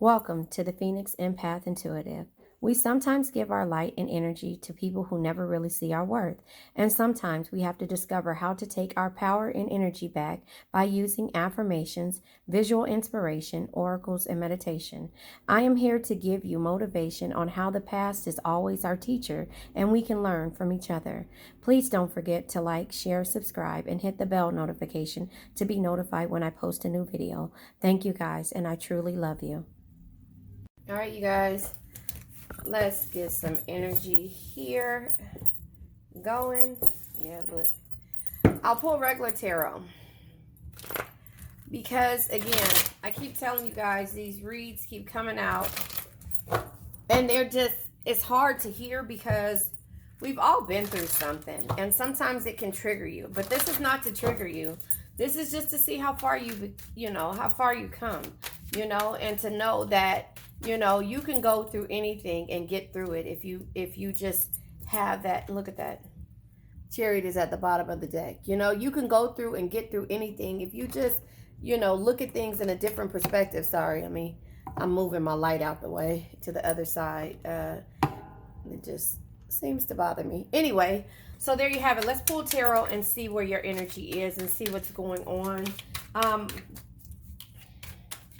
Welcome to the Phoenix Empath Intuitive. We sometimes give our light and energy to people who never really see our worth, and sometimes we have to discover how to take our power and energy back by using affirmations, visual inspiration, oracles, and meditation. I am here to give you motivation on how the past is always our teacher and we can learn from each other. Please don't forget to like, share, subscribe, and hit the bell notification to be notified when I post a new video. Thank you guys, and I truly love you. All right, you guys, let's get some energy here going. Yeah, look, I'll pull regular tarot because, again, I keep telling you guys, these reads keep coming out and they're just, it's hard to hear because we've all been through something and sometimes it can trigger you, but this is not to trigger you. This is just to see how far how far you come, and to know that you can go through anything and get through it if you just have that. Look at that. Chariot is at the bottom of the deck. You can go through and get through anything if you just, look at things in a different perspective. Sorry, I'm moving my light out the way to the other side. It just seems to bother me. Anyway, so there you have it. Let's pull tarot and see where your energy is and see what's going on.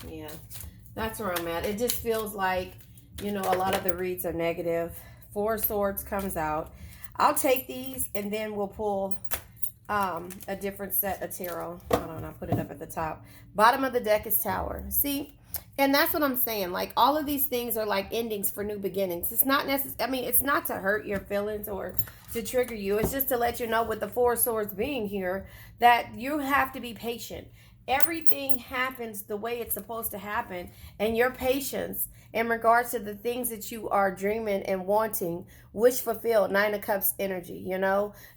Yeah. That's where I'm at. It just feels like, a lot of the reads are negative. Four of Swords comes out. I'll take these and then we'll pull a different set of tarot. Hold on, I'll put it up at the top. Bottom of the deck is Tower. See? And that's what I'm saying. Like, all of these things are like endings for new beginnings. It's not necessary. It's not to hurt your feelings or to trigger you. It's just to let you know, with the Four of Swords being here, that you have to be patient. Everything happens the way it's supposed to happen, and your patience in regards to the things that you are dreaming and wanting, wish fulfilled, Nine of Cups energy,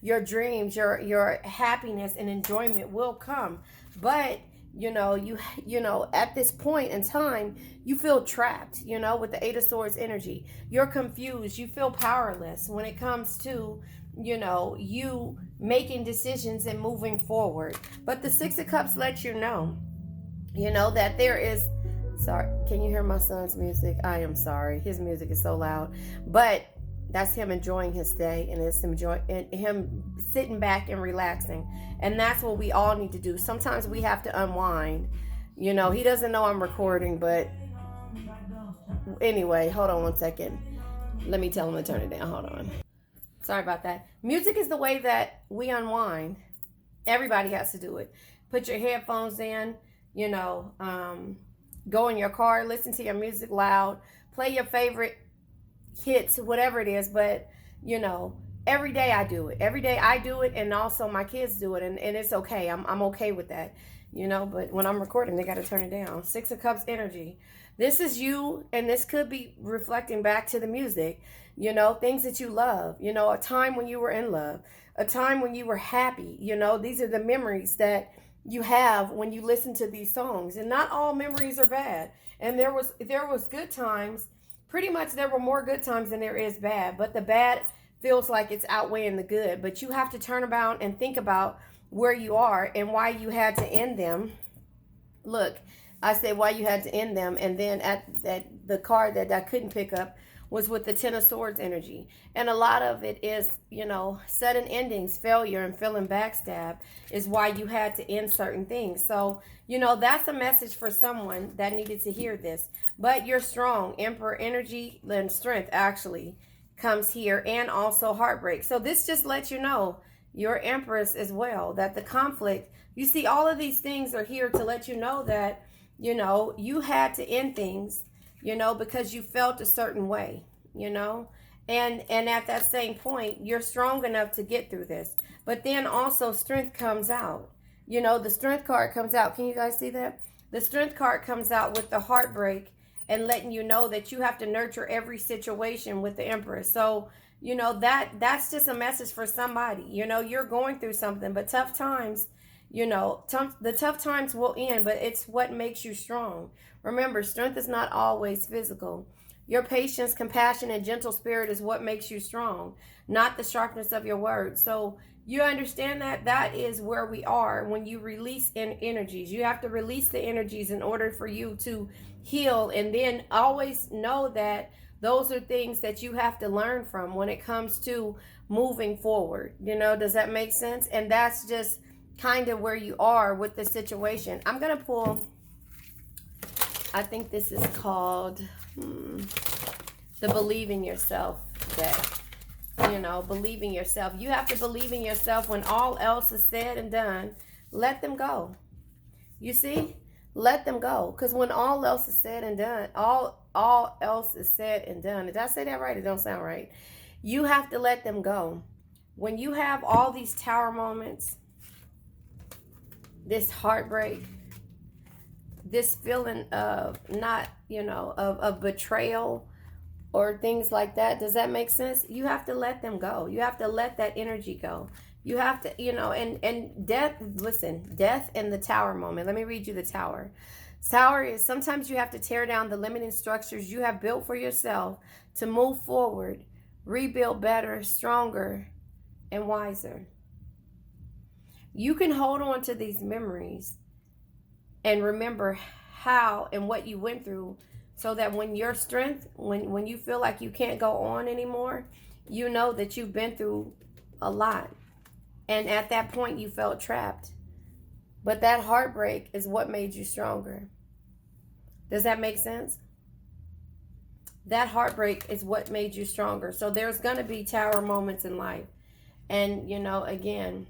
your dreams, your happiness and enjoyment will come. But at this point in time, you feel trapped, with the Eight of Swords energy. You're confused. You feel powerless when it comes to, you making decisions and moving forward. But the Six of Cups lets you know, that there is, sorry, can you hear my son's music? I am sorry. His music is so loud. But that's him enjoying his day, and it's him sitting back and relaxing. And that's what we all need to do. Sometimes we have to unwind. He doesn't know I'm recording, but anyway, hold on one second. Let me tell him to turn it down. Hold on. Sorry about that. Music is the way that we unwind. Everybody has to do it. Put your headphones in, go in your car, listen to your music loud, play your favorite hits, whatever it is. But, every day I do it. Every day I do it, and also my kids do it, and it's okay. I'm okay with that, but when I'm recording, they got to turn it down. Six of Cups energy. This is you, and this could be reflecting back to the music, things that you love, a time when you were in love, a time when you were happy. These are the memories that you have when you listen to these songs. And not all memories are bad. And there was good times. Pretty much there were more good times than there is bad. But the bad feels like it's outweighing the good. But you have to turn about and think about where you are and why you had to end them. Look, I said why you had to end them. And then at the card that I couldn't pick up was with the Ten of Swords energy. And a lot of it is, sudden endings, failure, and feeling backstab is why you had to end certain things. So, that's a message for someone that needed to hear this. But you're strong. Emperor energy and strength actually comes here, and also heartbreak. So this just lets you know, you're Empress as well, that the conflict, you see, all of these things are here to let you know that, you had to end things, because you felt a certain way, and at that same point, you're strong enough to get through this. But then also strength comes out. The Strength card comes out. Can you guys see that? The Strength card comes out with the heartbreak and letting you know that you have to nurture every situation with the Empress. So, that's just a message for somebody. You're going through something, but tough times, the tough times will end, but it's what makes you strong. Remember, strength is not always physical. Your patience, compassion, and gentle spirit is what makes you strong, not the sharpness of your words. So, You understand that? That is where we are when you release in energies. You have to release the energies in order for you to heal. And then always know that those are things that you have to learn from when it comes to moving forward. You know, does that make sense? And that's just kind of where you are with the situation. I'm going to pull, I think this is called the Believe in Yourself deck. You know, believe in yourself. You have to believe in yourself when all else is said and done. Let them go. You see? Let them go. Because when all else is said and done, all else is said and done. Did I say that right? It don't sound right. You have to let them go. When you have all these tower moments, this heartbreak, this feeling of not, you know, of betrayal, or things like that. Does that make sense? You have to let them go. You have to let that energy go. You have to, you know, and death, listen, death and the tower moment. Let me read you the tower. Tower is sometimes you have to tear down the limiting structures you have built for yourself to move forward, rebuild better, stronger, and wiser. You can hold on to these memories and remember how and what you went through, so that when your strength, when you feel like you can't go on anymore, you know that you've been through a lot. And at that point, you felt trapped. But that heartbreak is what made you stronger. Does that make sense? That heartbreak is what made you stronger. So there's going to be tower moments in life. And, you know, again,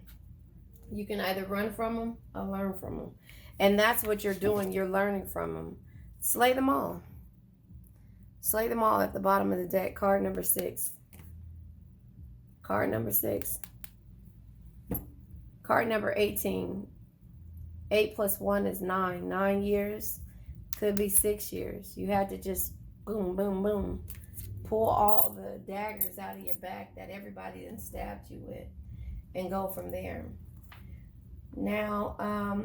you can either run from them or learn from them. And that's what you're doing. You're learning from them. Slay them all. Slay them all at the bottom of the deck. Card number 6. Card number 6. Card number 18. 8 plus 1 is 9. 9 years. Could be 6 years. You had to just boom, boom, boom. Pull all the daggers out of your back that everybody done stabbed you with. And go from there. Now,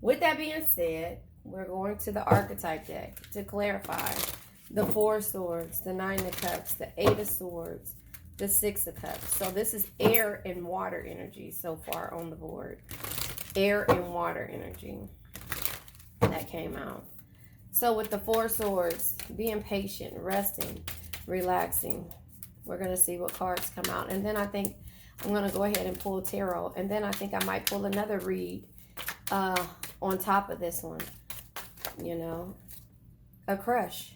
with that being said, we're going to the archetype deck to clarify the 4 swords, the 9 of cups, the 8 of swords, the 6 of cups. So this is air and water energy so far on the board. Air and water energy that came out. So with the 4 swords, being patient, resting, relaxing. We're going to see what cards come out. And then I think I'm going to go ahead and pull tarot. And then I think I might pull another read on top of this one. You know, a crush.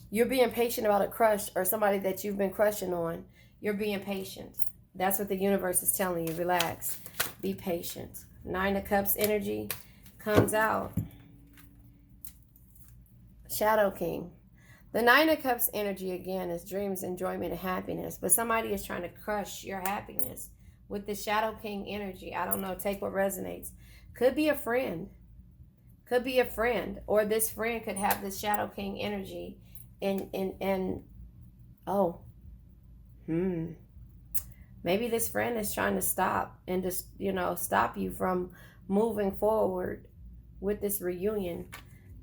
You're being patient about a crush or somebody that you've been crushing on. You're being patient. That's what the universe is telling you. Relax. Be patient. 9 of Cups energy comes out. Shadow King. The 9 of Cups energy, again, is dreams, enjoyment, and happiness. But somebody is trying to crush your happiness with the Shadow King energy. I don't know. Take what resonates. Could be a friend. Could be a friend. Or this friend could have this Shadow King energy. Maybe this friend is trying to stop and just, you know, stop you from moving forward with this reunion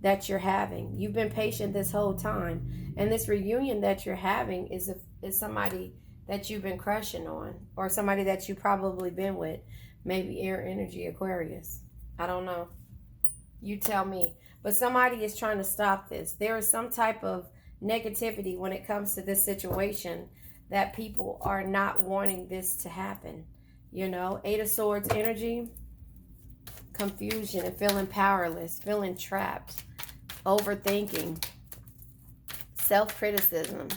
that you're having. You've been patient this whole time. And this reunion that you're having is somebody that you've been crushing on. Or somebody that you've probably been with. Maybe air energy, Aquarius. I don't know. You tell me. But somebody is trying to stop this. There is some type of negativity when it comes to this situation that people are not wanting this to happen. You know, 8 of Swords energy, confusion and feeling powerless, feeling trapped, overthinking, self-criticism.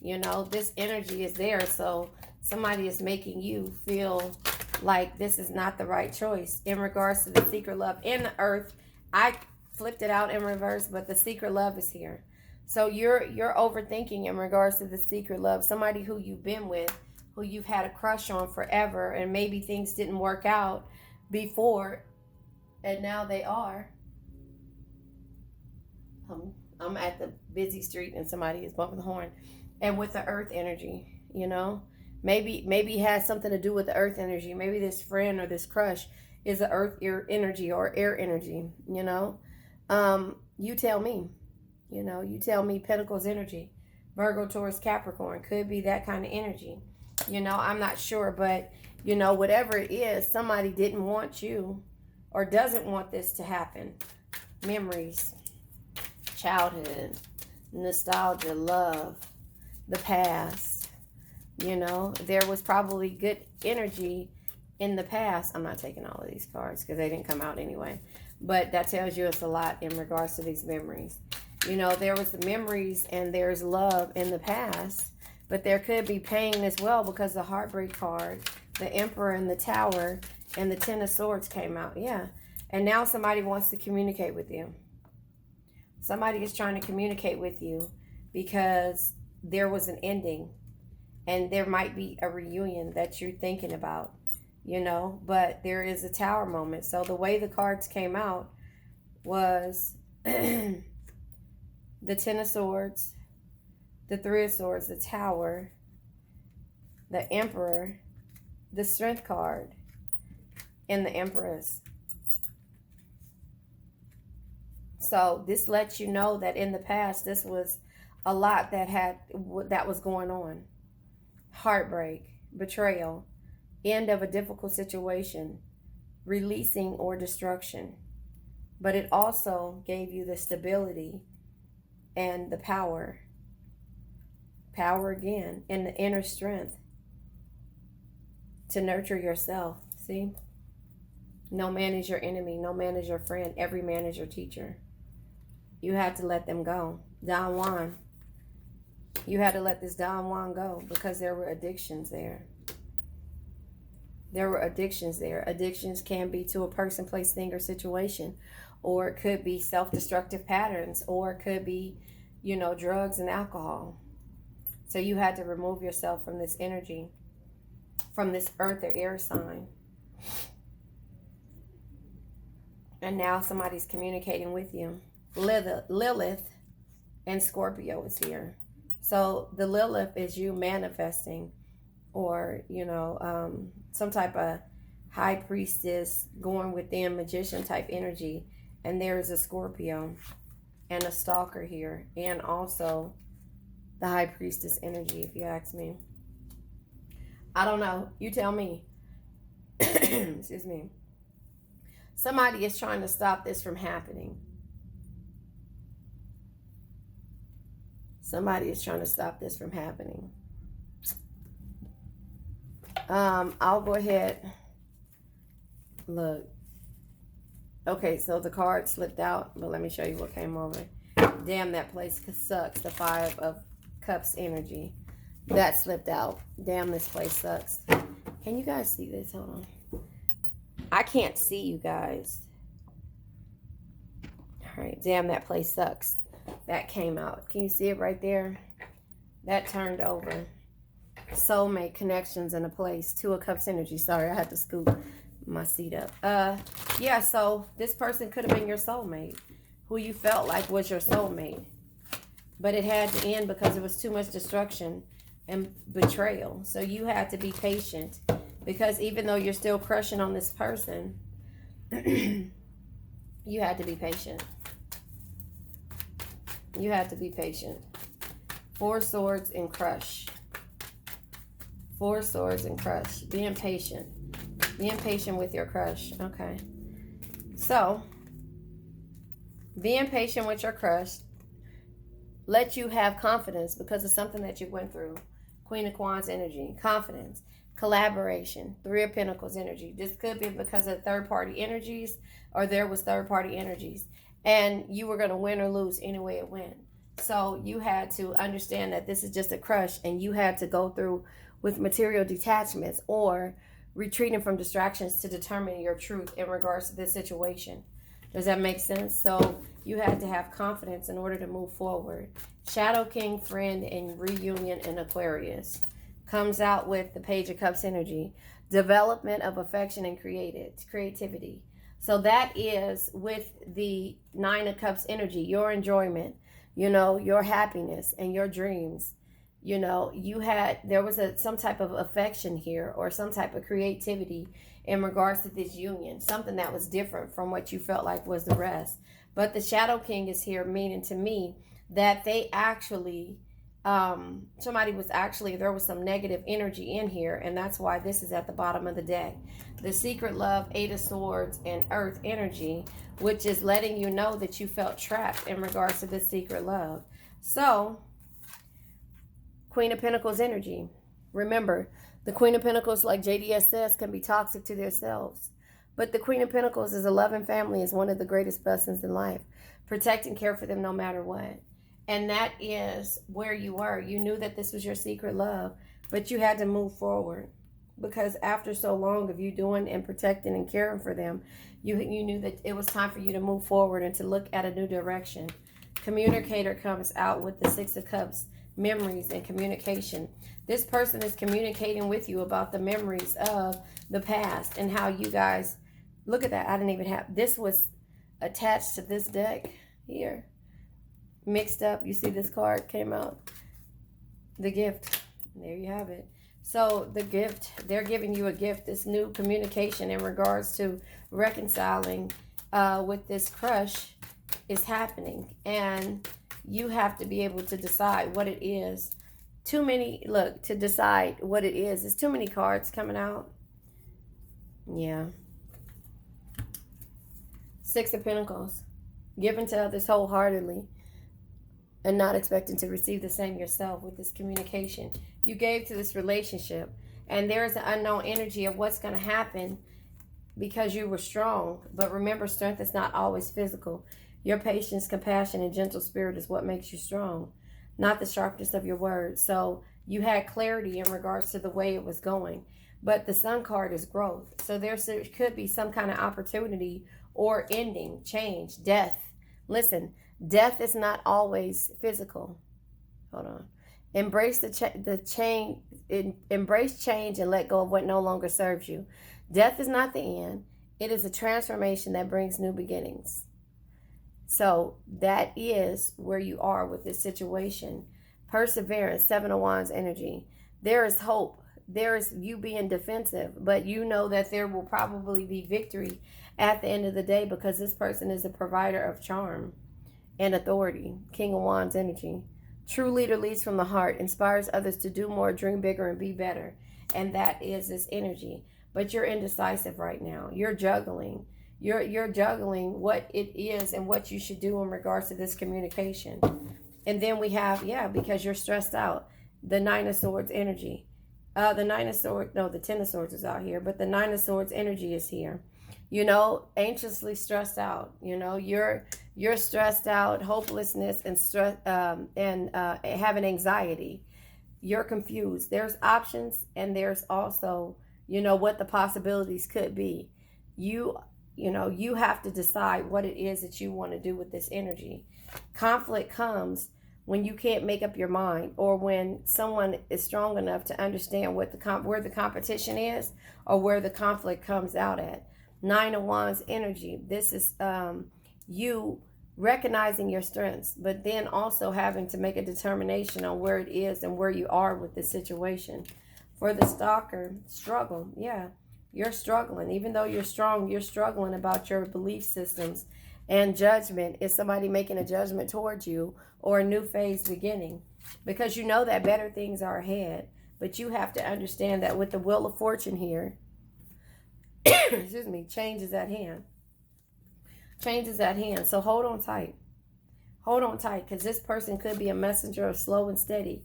You know, this energy is there. So somebody is making you feel like this is not the right choice in regards to the secret love in the earth. I flipped it out in reverse, but the secret love is here. So you're overthinking in regards to the secret love. Somebody who you've been with, who you've had a crush on forever, and maybe things didn't work out before, and now they are. I'm at the busy street and somebody is bumping the horn. And with the earth energy, you know, maybe it has something to do with the earth energy. Maybe this friend or this crush is the earth energy or air energy, you know. You tell me. You know, you tell me. Pentacles energy. Virgo, Taurus, Capricorn. Could be that kind of energy. You know, I'm not sure, but, you know, whatever it is, somebody didn't want you or doesn't want this to happen. Memories, childhood, nostalgia, love, the past. You know, there was probably good energy in the past. I'm not taking all of these cards because they didn't come out anyway. But that tells you it's a lot in regards to these memories. You know, there was the memories and there's love in the past. But there could be pain as well because the Heartbreak card, the Emperor and the Tower, and the Ten of Swords came out. Yeah. And now somebody wants to communicate with you. Somebody is trying to communicate with you because there was an ending. And there might be a reunion that you're thinking about, you know. But there is a Tower moment. So the way the cards came out was the Ten of Swords, the Three of Swords, the Tower, the Emperor, the Strength card, and the Empress. So this lets you know that in the past, this was a lot that was going on. Heartbreak, betrayal, end of a difficult situation, releasing or destruction. But it also gave you the stability and the power. Power again, and the inner strength to nurture yourself. See? No man is your enemy. No man is your friend. Every man is your teacher. You had to let them go. Don Juan. You had to let this Don Juan go because there were addictions there. There were addictions there. Addictions can be to a person, place, thing, or situation. Or it could be self-destructive patterns. Or it could be, you know, drugs and alcohol. So you had to remove yourself from this energy, from this earth or air sign. And now somebody's communicating with you. Lilith and Scorpio is here. So the Lilith is you manifesting, or, you know, some type of high priestess going within, magician type energy. And there is a Scorpio and a stalker here. And also the high priestess energy, if you ask me. I don't know. You tell me. Excuse me. Somebody is trying to stop this from happening. Somebody is trying to stop this from happening. I'll go ahead. Look. Okay, so the card slipped out, but let me show you what came over. Damn, that place sucks. The Five of Cups energy. That slipped out. Damn, this place sucks. Can you guys see this? Hold on. I can't see you guys. All right, damn, that place sucks. That came out. Can you see it right there? That turned over. Soulmate connections in a place. Two of Cups energy. Sorry, I had to scoop my seat up. Yeah, so this person could have been your soulmate, who you felt like was your soulmate. But it had to end because it was too much destruction and betrayal. So you had to be patient, because even though you're still crushing on this person, you had to be patient. You had to be patient. Four Swords and crush. Four Swords and crush. Being patient. Being patient with your crush. Okay. So, being patient with your crush let you have confidence because of something that you went through. Queen of Wands energy. Confidence. Collaboration. Three of Pentacles energy. This could be because of third-party energies, or there was third-party energies. And you were going to win or lose any way it went. So you had to understand that this is just a crush, and you had to go through with material detachments or retreating from distractions to determine your truth in regards to this situation. Does that make sense? So you had to have confidence in order to move forward. Shadow King, friend, and reunion in Aquarius. Comes out with the Page of Cups energy. Development of affection and creativity. So that is with the Nine of Cups energy, your enjoyment, you know, your happiness and your dreams. You know, there was some type of affection here, or some type of creativity in regards to this union. Something that was different from what you felt like was the rest. But the Shadow King is here, meaning to me that they actually Somebody was actually, there was some negative energy in here, and that's why this is at the bottom of the deck. The secret love, 8 of Swords, and Earth energy, which is letting you know that you felt trapped in regards to this secret love. So, Queen of Pentacles energy. Remember, the Queen of Pentacles, like JDS says, can be toxic to themselves. But the Queen of Pentacles is a loving family, is one of the greatest blessings in life. Protect and care for them no matter what. And that is where you were. You knew that this was your secret love, but you had to move forward. Because after so long of you doing and protecting and caring for them, you knew that it was time for you to move forward and to look at a new direction. Communicator comes out with the 6 of Cups, memories and communication. This person is communicating with you about the memories of the past and how you guys, look at that, I didn't even have, this was attached to this deck here. Mixed up, you see this card came out, the gift, there you have it. So the gift, they're giving you a gift, this new communication in regards to reconciling with this crush is happening, and you have to be able to decide what it is. Too many, look, to decide what it is. There's too many cards coming out. Yeah. 6 of Pentacles, giving to others wholeheartedly and not expecting to receive the same yourself with this communication. You gave to this relationship, and there's an unknown energy of what's going to happen because you were strong. But remember, strength is not always physical. Your patience, compassion, and gentle spirit is what makes you strong, not the sharpness of your words. So you had clarity in regards to the way it was going. But the Sun card is growth. So there could be some kind of opportunity or ending, change, death. Listen, death is not always physical. Hold on. Embrace embrace change and let go of what no longer serves you. Death is not the end. It is a transformation that brings new beginnings. So that is where you are with this situation. Perseverance, 7 of Wands energy. There is hope. There is you being defensive, but you know that there will probably be victory at the end of the day because this person is a provider of charm and authority. King of Wands energy. True leader leads from the heart, inspires others to do more, dream bigger, and be better. And that is this energy. But you're indecisive right now. You're juggling. You're juggling what it is and what you should do in regards to this communication. And then we have, because you're stressed out, the 9 of Swords energy. The 9 of Swords, no, the 10 of Swords is out here, but the 9 of Swords energy is here. You know, anxiously stressed out. You know, you're stressed out, hopelessness, and stress, and having anxiety. You're confused. There's options, and there's also, what the possibilities could be. You have to decide what it is that you want to do with this energy. Conflict comes when you can't make up your mind, or when someone is strong enough to understand what where the competition is, or where the conflict comes out at. 9 of Wands energy. This is you recognizing your strengths, but then also having to make a determination on where it is and where you are with the situation. For the stalker, struggle. Yeah, you're struggling. Even though you're strong, you're struggling about your belief systems and judgment. Is somebody making a judgment towards you, or a new phase beginning? Because you know that better things are ahead, but you have to understand that with the Wheel of Fortune here, excuse me, change is at hand. Change is at hand. So hold on tight. Hold on tight, because this person could be a messenger of slow and steady,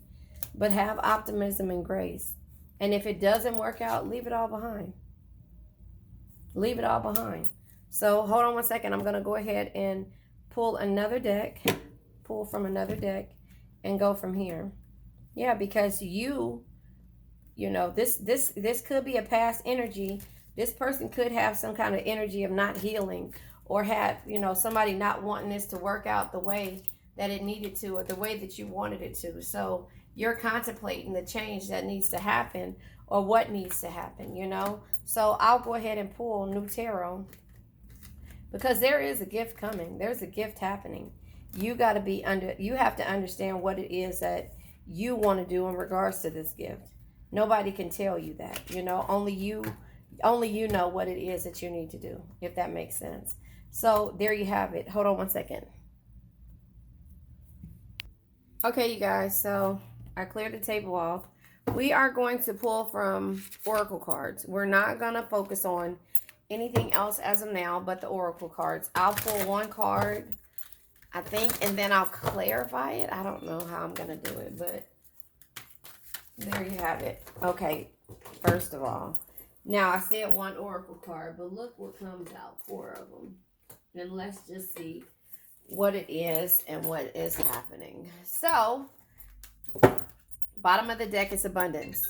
but have optimism and grace. And if it doesn't work out, leave it all behind. Leave it all behind. So hold on one second. I'm going to go ahead and pull another deck. Pull from another deck and go from here. Yeah, because this could be a past energy. This person could have some kind of energy of not healing, or have, somebody not wanting this to work out the way that it needed to, or the way that you wanted it to. So you're contemplating the change that needs to happen, or what needs to happen, So I'll go ahead and pull New Tarot, because there is a gift coming. There's a gift happening. You have to understand what it is that you want to do in regards to this gift. Nobody can tell you that, only you know what it is that you need to do, if that makes sense. So there you have it. Hold on one second. Okay, you guys, so I cleared the table off. We are going to pull from oracle cards. We're not going to focus on anything else as of now but the oracle cards. I'll pull one card, I think, and then I'll clarify it. I don't know how I'm going to do it, but there you have it. Okay, first of all, now I said one oracle card, but look what comes out, 4 of them. And let's just see what it is and what is happening. So, bottom of the deck is abundance.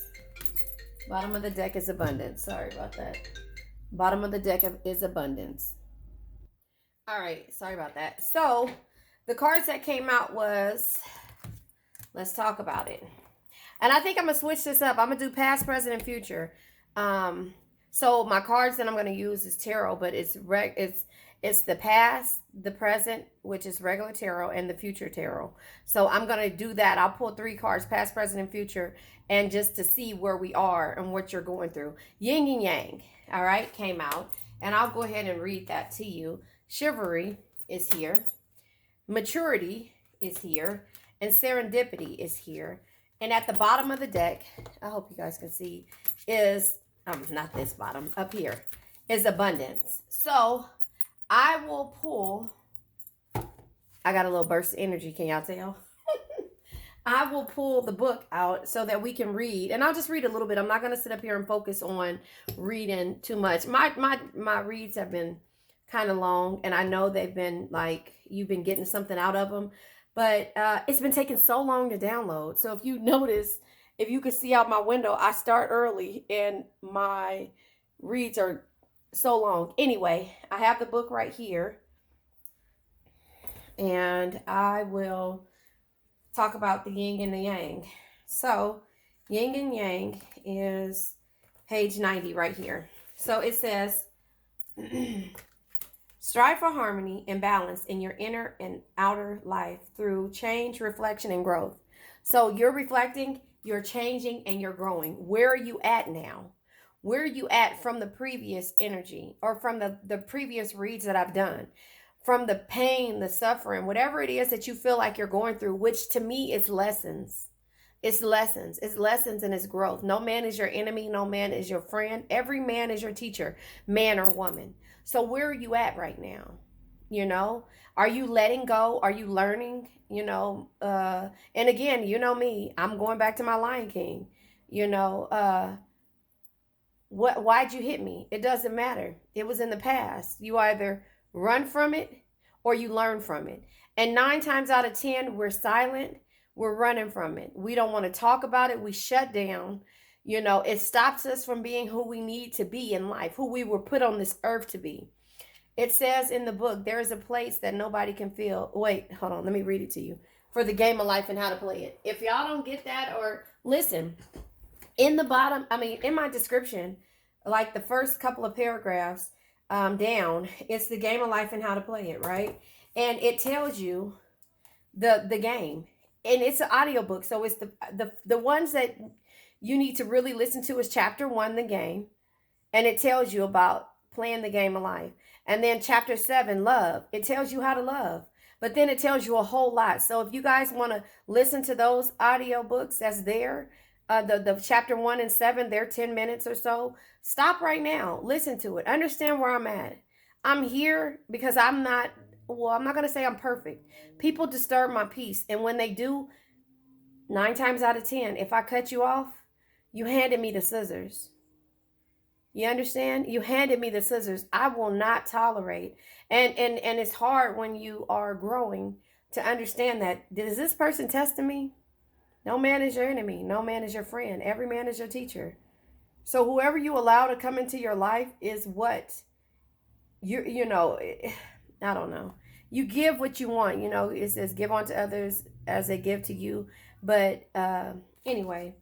Bottom of the deck is abundance. Sorry about that. Bottom of the deck is abundance. All right, sorry about that. So, the cards that came out was, let's talk about it. And I think I'm going to switch this up. I'm going to do past, present, and future. So my cards that I'm going to use is tarot, but it's the past, the present, which is regular tarot, and the future tarot. So I'm going to do that. I'll pull 3 cards, past, present, and future, and just to see where we are and what you're going through. Yin and Yang, all right, came out. And I'll go ahead and read that to you. Chivalry is here. Maturity is here. And serendipity is here. And at the bottom of the deck, I hope you guys can see, is, not this bottom, up here, is abundance. So, I will pull, I got a little burst of energy, can y'all tell? I will pull the book out so that we can read. And I'll just read a little bit. I'm not going to sit up here and focus on reading too much. My reads have been kind of long. And I know they've been like, you've been getting something out of them. But it's been taking so long to download. So if you notice, if you could see out my window, I start early and my reads are so long. Anyway, I have the book right here. And I will talk about the yin and the yang. So, yin and yang is page 90 right here. So it says, strive for harmony and balance in your inner and outer life through change, reflection, and growth. So you're reflecting, you're changing, and you're growing. Where are you at now? Where are you at from the previous energy or from the previous reads that I've done? From the pain, the suffering, whatever it is that you feel like you're going through, which to me is lessons. It's lessons. It's lessons and it's growth. No man is your enemy. No man is your friend. Every man is your teacher, man or woman. So where are you at right now? You know, are you letting go? Are you learning? You know, and again, you know me, I'm going back to my Lion King. You know, why'd you hit me? It doesn't matter. It was in the past. You either run from it or you learn from it. And 9 times out of 10, we're silent. We're running from it. We don't want to talk about it. We shut down. You know, it stops us from being who we need to be in life, who we were put on this earth to be. It says in the book, there is a place that nobody can feel. Wait, hold on. Let me read it to you. For the game of life and how to play it. If y'all don't get that, or listen, in the bottom, in my description, like the first couple of paragraphs down, it's the game of life and how to play it, right? And it tells you the game. And it's an audiobook. So it's the ones that you need to really listen to is chapter 1, the game. And it tells you about playing the game of life. And then chapter 7, love. It tells you how to love. But then it tells you a whole lot. So if you guys want to listen to those audiobooks that's there, the chapter 1 and 7, they're 10 minutes or so. Stop right now. Listen to it. Understand where I'm at. I'm here because I'm not going to say I'm perfect. People disturb my peace. And when they do, 9 times out of 10, if I cut you off, you handed me the scissors. You understand? You handed me the scissors. I will not tolerate. And it's hard when you are growing to understand that. Is this person testing me? No man is your enemy. No man is your friend. Every man is your teacher. So whoever you allow to come into your life is what you know, I don't know. You give what you want. You know, it says give unto others as they give to you. But anyway,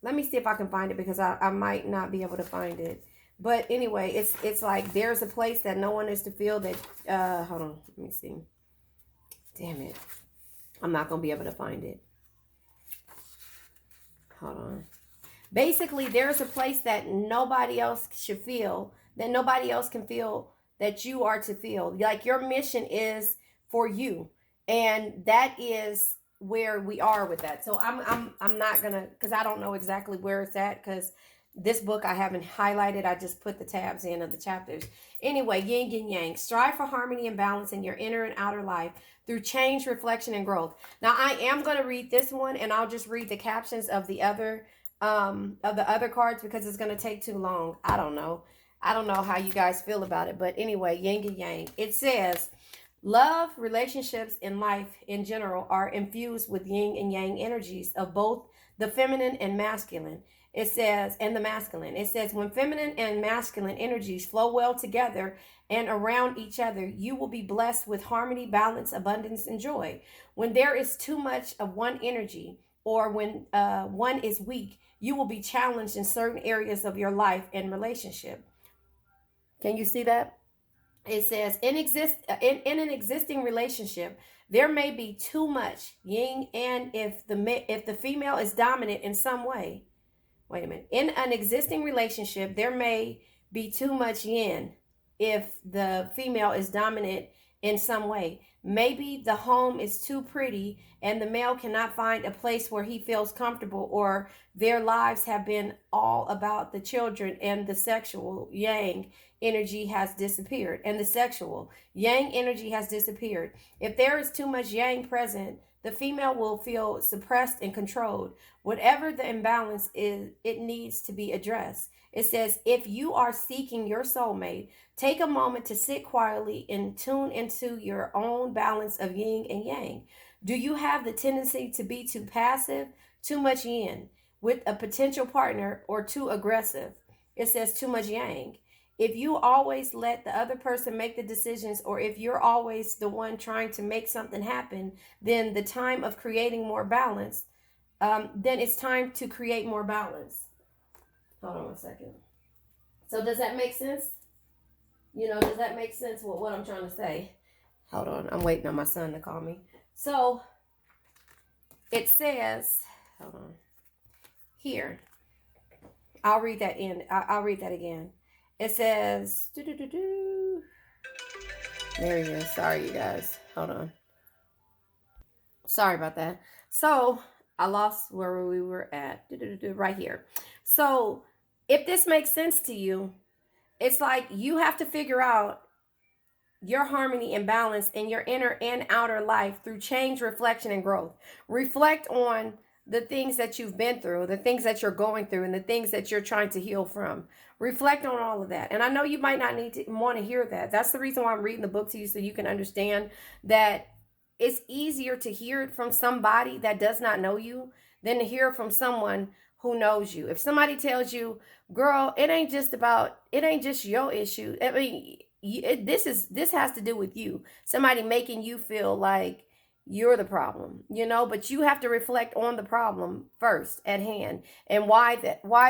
let me see if I can find it because I might not be able to find it. But anyway, it's like there's a place that no one is to feel that. Hold on, let me see. Damn it, I'm not gonna be able to find it. Hold on. Basically, there's a place that nobody else should feel, that nobody else can feel, that you are to feel. Like your mission is for you, and that is where we are with that. So I'm not gonna, because I don't know exactly where it's at, because this book I haven't highlighted. I just put the tabs in of the chapters. Anyway, yin and yang. Strive for harmony and balance in your inner and outer life through change, reflection, and growth. Now I am gonna read this one, and I'll just read the captions of the other cards, because it's gonna take too long. I don't know how you guys feel about it, but anyway, yin and yang. It says, love, relationships, and life in general are infused with yin and yang energies of both the feminine and masculine. It says, and the masculine. It says, when feminine and masculine energies flow well together and around each other, you will be blessed with harmony, balance, abundance, and joy. When there is too much of one energy, or when one is weak, you will be challenged in certain areas of your life and relationship. Can you see that? It says, in an existing relationship, there may be too much yin, and if the female is dominant in some way. Wait a minute. In an existing relationship, there may be too much yin if the female is dominant in some way. Maybe the home is too pretty and the male cannot find a place where he feels comfortable, or their lives have been all about the children and the sexual yang energy has disappeared. And the sexual yang energy has disappeared. If there is too much yang present, the female will feel suppressed and controlled. Whatever the imbalance is, it needs to be addressed. It says, if you are seeking your soulmate, take a moment to sit quietly and tune into your own balance of yin and yang. Do you have the tendency to be too passive, too much yin with a potential partner, or too aggressive? It says too much yang. If you always let the other person make the decisions, or if you're always the one trying to make something happen, then the time of creating more balance, then it's time to create more balance. Hold on 1 second. So does that make sense? Does that make sense with what I'm trying to say? Hold on. I'm waiting on my son to call me. So it says, hold on. Here. I'll read that I'll read that again. It says, there he is. Sorry, you guys. Hold on. Sorry about that. So I lost where we were at. Right here. So if this makes sense to you, it's like you have to figure out your harmony and balance in your inner and outer life through change, reflection, and growth. Reflect on the things that you've been through, the things that you're going through, and the things that you're trying to heal from. Reflect on all of that. And I know you might not need to want to hear that. That's the reason why I'm reading the book to you, so you can understand that it's easier to hear it from somebody that does not know you than to hear it from someone who knows you. If somebody tells you, girl, it ain't just your issue. I mean, this has to do with you. Somebody making you feel like you're the problem, but you have to reflect on the problem first at hand, and why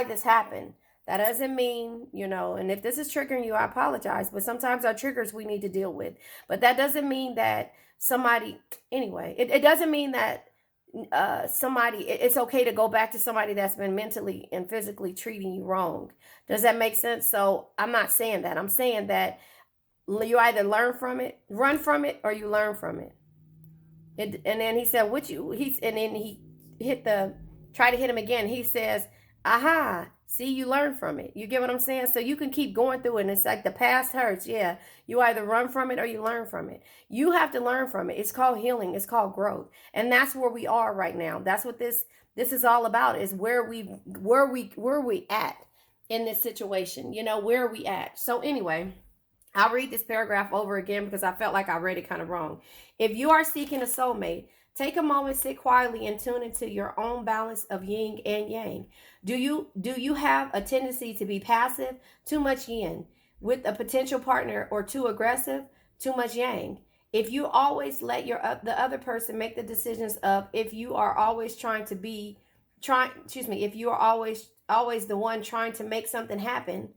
this happened. That doesn't mean, and if this is triggering you, I apologize, but sometimes our triggers we need to deal with. But that doesn't mean that it doesn't mean that it's okay to go back to somebody that's been mentally and physically treating you wrong. Does that make sense? So I'm not saying that. I'm saying that you either learn from it, run from it, or you learn from it. And then he said, and then he try to hit him again. He says, aha, see, you learn from it. You get what I'm saying? So you can keep going through it. And it's like the past hurts. Yeah. You either run from it or you learn from it. You have to learn from it. It's called healing. It's called growth. And that's where we are right now. That's what this is all about, is where we at in this situation. Where are we at? So anyway, I'll read this paragraph over again because I felt like I read it kind of wrong. If you are seeking a soulmate, take a moment, sit quietly, and tune into your own balance of yin and yang. Do you have a tendency to be passive, too much yin, with a potential partner, or too aggressive, too much yang? If you always let the other person make the decisions if you are always if you are always the one trying to make something happen,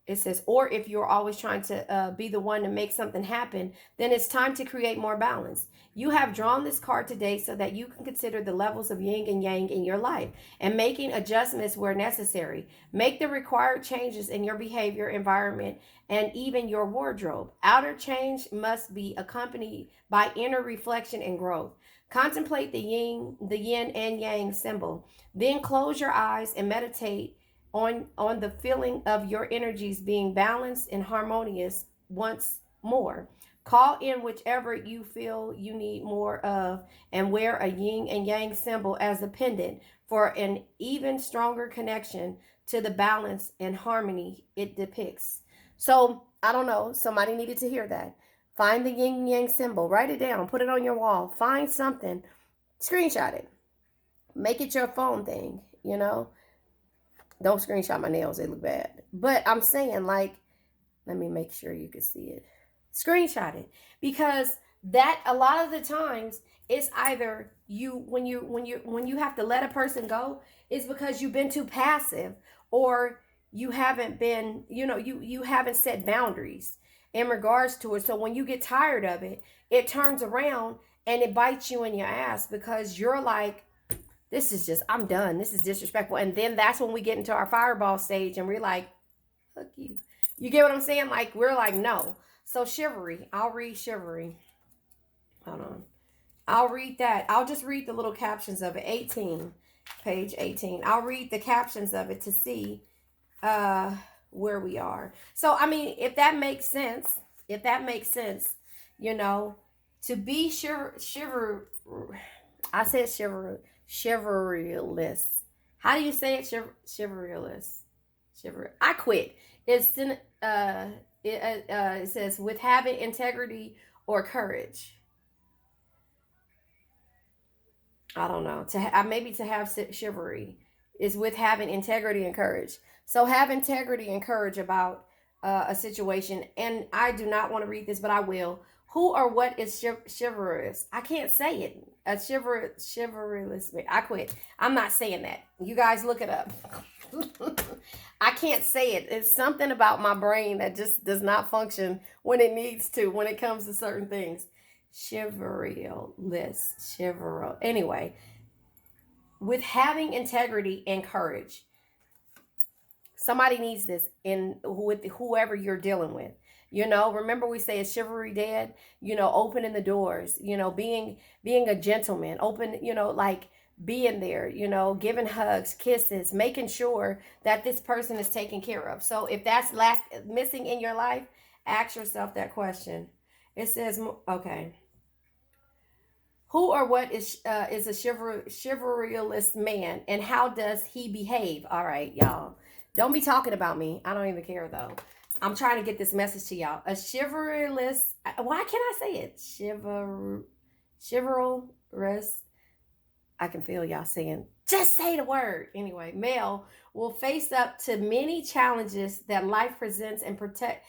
it says, or if you're always trying to be the one to make something happen, then it's time to create more balance. You have drawn this card today so that you can consider the levels of yin and yang in your life and making adjustments where necessary. Make the required changes in your behavior, environment, and even your wardrobe. Outer change must be accompanied by inner reflection and growth. Contemplate the yin and yang symbol. Then close your eyes and meditate on the feeling of your energies being balanced and harmonious once more. Call in whichever you feel you need more of and wear a yin and yang symbol as a pendant for an even stronger connection to the balance and harmony it depicts. So, I don't know, somebody needed to hear that. Find the yin yang symbol, write it down, put it on your wall, find something, screenshot it, make it your phone thing, you know. Don't screenshot my nails, they look bad. But I'm saying, like, let me make sure you can see it. Screenshot it. Because that a lot of the times it's either when you have to let a person go, it's because you've been too passive, or you haven't been, you haven't set boundaries in regards to it. So when you get tired of it, it turns around and it bites you in your ass, because you're like, this is just, I'm done. This is disrespectful. And then that's when we get into our fireball stage and we're like, fuck you. You get what I'm saying? Like, we're like, no. So chivalry, I'll read chivalry. Hold on. I'll read that. I'll just read the little captions of it. 18, page 18. I'll read the captions of it to see where we are. So, I mean, if that makes sense, to be I said chivalryless. How do you say it? Chivalryless. I quit. It says with having integrity or courage. I don't know. Maybe to have chivalry is with having integrity and courage. So have integrity and courage about a situation. And I do not want to read this, but I will. Who or what is chivalrous? I can't say it. A chivalrous. I quit. I'm not saying that. You guys look it up. I can't say it. It's something about my brain that just does not function when it needs to, when it comes to certain things. Chivalryless. Anyway, with having integrity and courage. Somebody needs this with whoever you're dealing with. Remember we say is chivalry dead? Opening the doors, being a gentleman, open, like being there, giving hugs, kisses, making sure that this person is taken care of. So if that's missing in your life, ask yourself that question. It says, okay, who or what is a chivalryless man, and how does he behave? All right, y'all. Don't be talking about me. I don't even care, though. I'm trying to get this message to y'all. A chivalrous, why can't I say it? Chivalrous. I can feel y'all saying, just say the word. Anyway, male will face up to many challenges that life presents and protect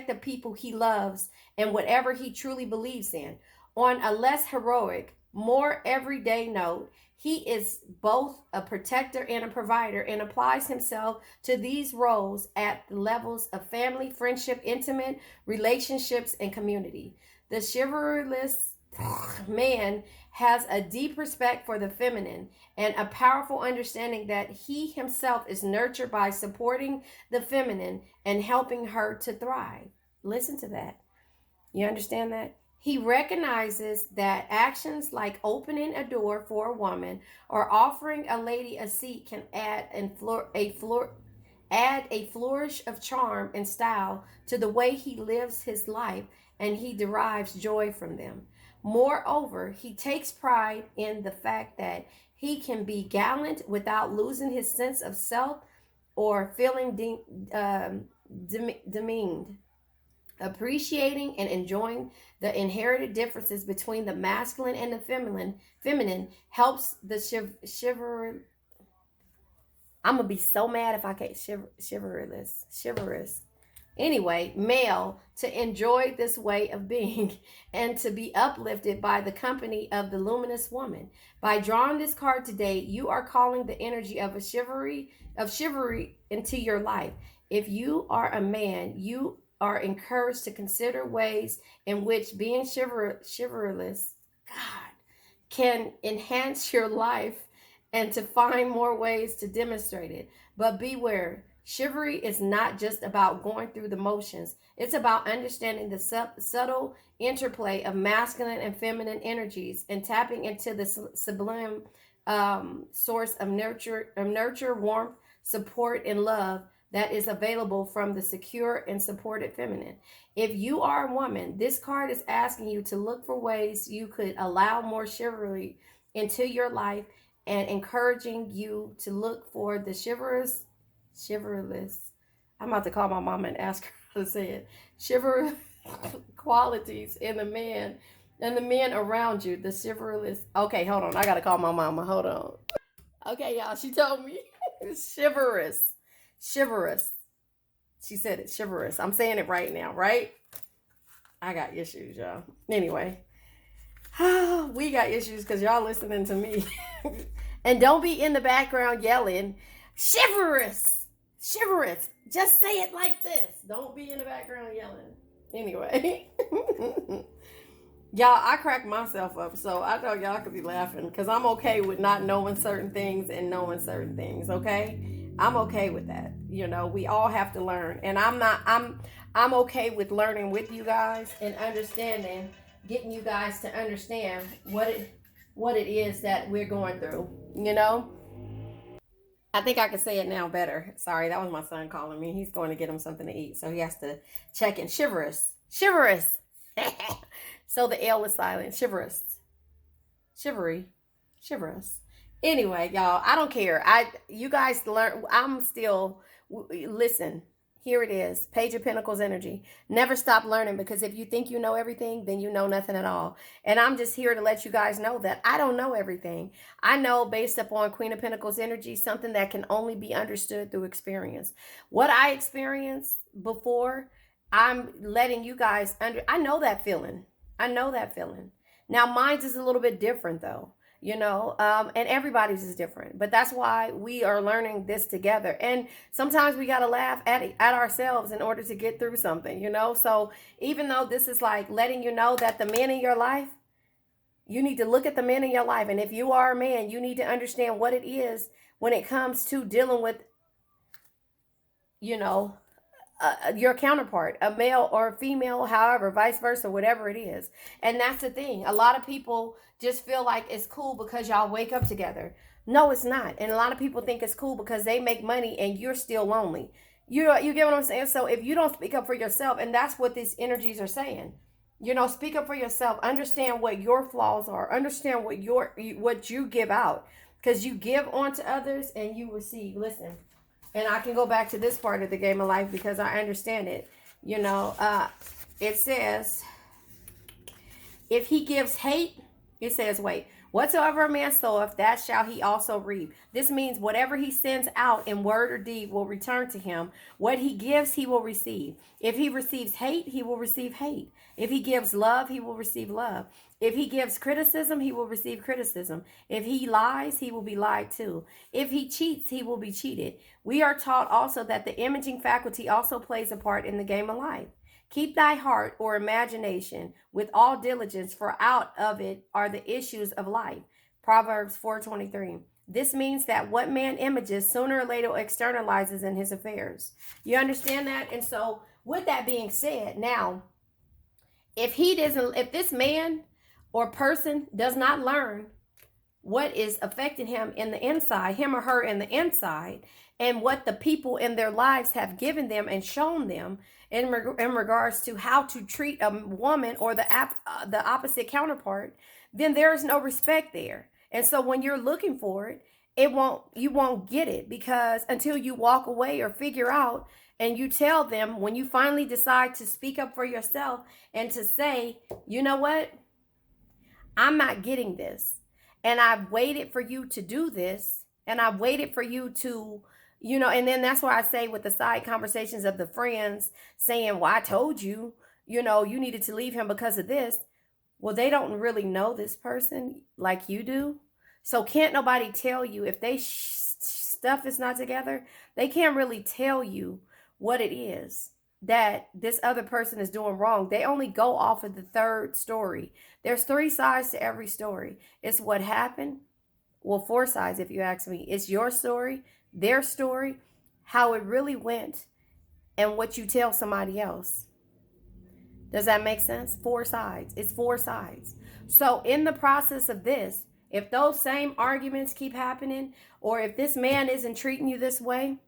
the people he loves and whatever he truly believes in. On a less heroic, more everyday note, he is both a protector and a provider, and applies himself to these roles at the levels of family, friendship, intimate relationships, and community. The chivalrous man has a deep respect for the feminine and a powerful understanding that he himself is nurtured by supporting the feminine and helping her to thrive. Listen to that. You understand that? He recognizes that actions like opening a door for a woman or offering a lady a seat can add a flourish of charm and style to the way he lives his life, and he derives joy from them. Moreover, he takes pride in the fact that he can be gallant without losing his sense of self or feeling demeaned. Appreciating and enjoying the inherited differences between the masculine and the feminine helps the chivalrous. I'm gonna be so mad if I can't chivalrous. Anyway, male to enjoy this way of being and to be uplifted by the company of the luminous woman. By drawing this card today, you are calling the energy of chivalry into your life. If you are a man, you are encouraged to consider ways in which being chivalrous, God, can enhance your life and to find more ways to demonstrate it. But beware, Chivalry is not just about going through the motions. It's about understanding the subtle interplay of masculine and feminine energies and tapping into the sublime source of nurture, warmth, support, and love that is available from the secure and supported feminine. If you are a woman, this card is asking you to look for ways you could allow more chivalry into your life and encouraging you to look for the chivalrous. I'm about to call my mama and ask her how to say it. Chivalrous qualities in the man and the men around you. The chivalrous. Okay, hold on. I gotta call my mama. Hold on. Okay, y'all. She told me chivalrous. Chivalrous. She said it. Chivalrous. I'm saying it right now, right? I got issues, y'all. Anyway, we got issues because y'all listening to me. And don't be in the background yelling, chivalrous, chivalrous. Just say it like this. Don't be in the background yelling. Anyway, y'all, I crack myself up, so I know y'all could be laughing because I'm okay with not knowing certain things and knowing certain things. Okay, I'm okay with that. You know, we all have to learn, and I'm okay with learning with you guys and understanding, getting you guys to understand what it is that we're going through. You know, I think I can say it now better. Sorry, that was my son calling me. He's going to get him something to eat, so he has to check in. Chivalrous, chivalrous. So the L is silent. Chivalrous, chivalry, chivalrous. Anyway, y'all, I don't care. You guys learn. I'm still listen. Here it is. Page of Pentacles energy. Never stop learning, because if you think you know everything, then you know nothing at all. And I'm just here to let you guys know that I don't know everything. I know, based upon Queen of Pentacles energy, something that can only be understood through experience. What I experienced before, I'm letting you guys I know that feeling. I know that feeling. Now, mine's is a little bit different though. You know, and everybody's is different, but that's why we are learning this together. And sometimes we got to laugh at ourselves in order to get through something, you know? So even though this is like letting you know that the men in your life, you need to look at the men in your life. And if you are a man, you need to understand what it is when it comes to dealing with, you know, your counterpart, a male or a female, however, vice versa, whatever it is. And that's the thing. A lot of people just feel like it's cool because y'all wake up together. No, it's not. And a lot of people think it's cool because they make money and you're still lonely. You get what I'm saying? So if you don't speak up for yourself, and that's what these energies are saying, you know, speak up for yourself. Understand what your flaws are. Understand what you give out, because you give onto others and you receive. Listen. And I can go back to this part of the game of life because I understand it. You know, it says, if he gives hate, it says, wait, whatsoever a man soweth, that shall he also reap. This means whatever he sends out in word or deed will return to him. What he gives, he will receive. If he receives hate, he will receive hate. If he gives love, he will receive love. If he gives criticism, he will receive criticism. If he lies, he will be lied to. If he cheats, he will be cheated. We are taught also that the imaging faculty also plays a part in the game of life. Keep thy heart or imagination with all diligence, for out of it are the issues of life. Proverbs 4:23. This means that what man images sooner or later externalizes in his affairs. You understand that? And so with that being said, now, if this man or person does not learn what is affecting him in the inside, him or her in the inside, and what the people in their lives have given them and shown them in regards to how to treat a woman or the opposite counterpart, then there is no respect there. And so when you're looking for it, you won't get it, because until you walk away or figure out, and you tell them, when you finally decide to speak up for yourself and to say, you know what, I'm not getting this. And I've waited for you to do this. And I've waited for you to, you know, and then that's why I say with the side conversations of the friends saying, well, I told you, you know, you needed to leave him because of this. Well, they don't really know this person like you do. So can't nobody tell you if they stuff is not together. They can't really tell you what it is that this other person is doing wrong. They only go off of the third story. There's 3 sides to every story. It's what happened. Well, 4 sides, if you ask me. It's your story, their story, how it really went and what you tell somebody else. Does that make sense? Four sides. It's four sides. So in the process of this, if those same arguments keep happening, or if this man isn't treating you this way,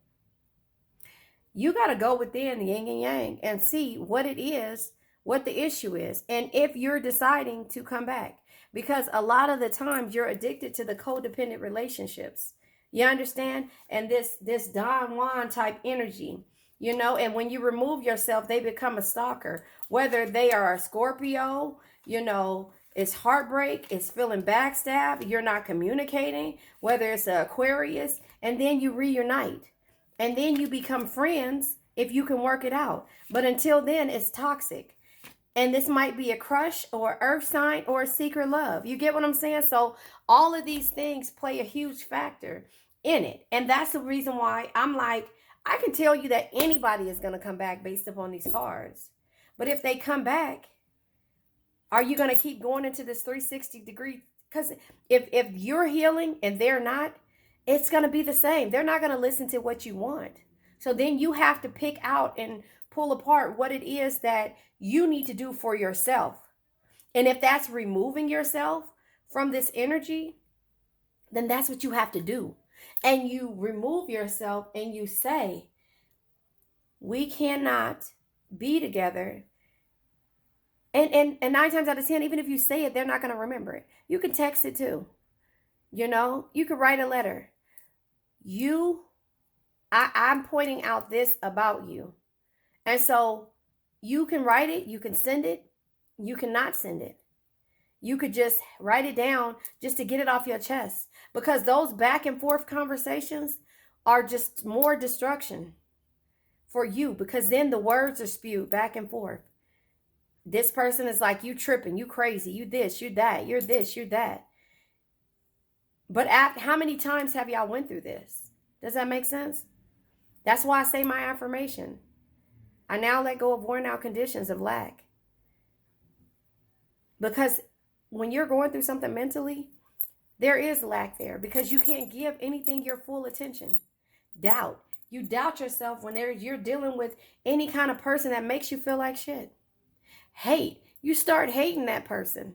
you got to go within the yin and yang and see what it is, what the issue is, and if you're deciding to come back. Because a lot of the times you're addicted to the codependent relationships. You understand? And this Don Juan type energy, you know, and when you remove yourself, they become a stalker. Whether they are a Scorpio, you know, it's heartbreak, it's feeling backstab, you're not communicating, whether it's an Aquarius, and then you reunite. And then you become friends if you can work it out. But until then, it's toxic. And this might be a crush or earth sign or a secret love. You get what I'm saying? So all of these things play a huge factor in it. And that's the reason why I'm like, I can tell you that anybody is going to come back based upon these cards. But if they come back, are you going to keep going into this 360 degree? Because if you're healing and they're not, it's going to be the same. They're not going to listen to what you want. So then you have to pick out and pull apart what it is that you need to do for yourself. And if that's removing yourself from this energy, then that's what you have to do. And you remove yourself and you say, we cannot be together. And 9 times out of 10, even if you say it, they're not going to remember it. You can text it too. You know, you could write a letter. I'm pointing out this about you. And so you can write it, you can send it, you cannot send it. You could just write it down just to get it off your chest. Because those back and forth conversations are just more destruction for you. Because then the words are spewed back and forth. This person is like, you tripping, you crazy, you this, you that, you're this, you're that. But how many times have y'all went through this? Does that make sense? That's why I say my affirmation. I now let go of worn out conditions of lack. Because when you're going through something mentally, there is lack there. Because you can't give anything your full attention. Doubt. You doubt yourself when you're dealing with any kind of person that makes you feel like shit. Hate. You start hating that person.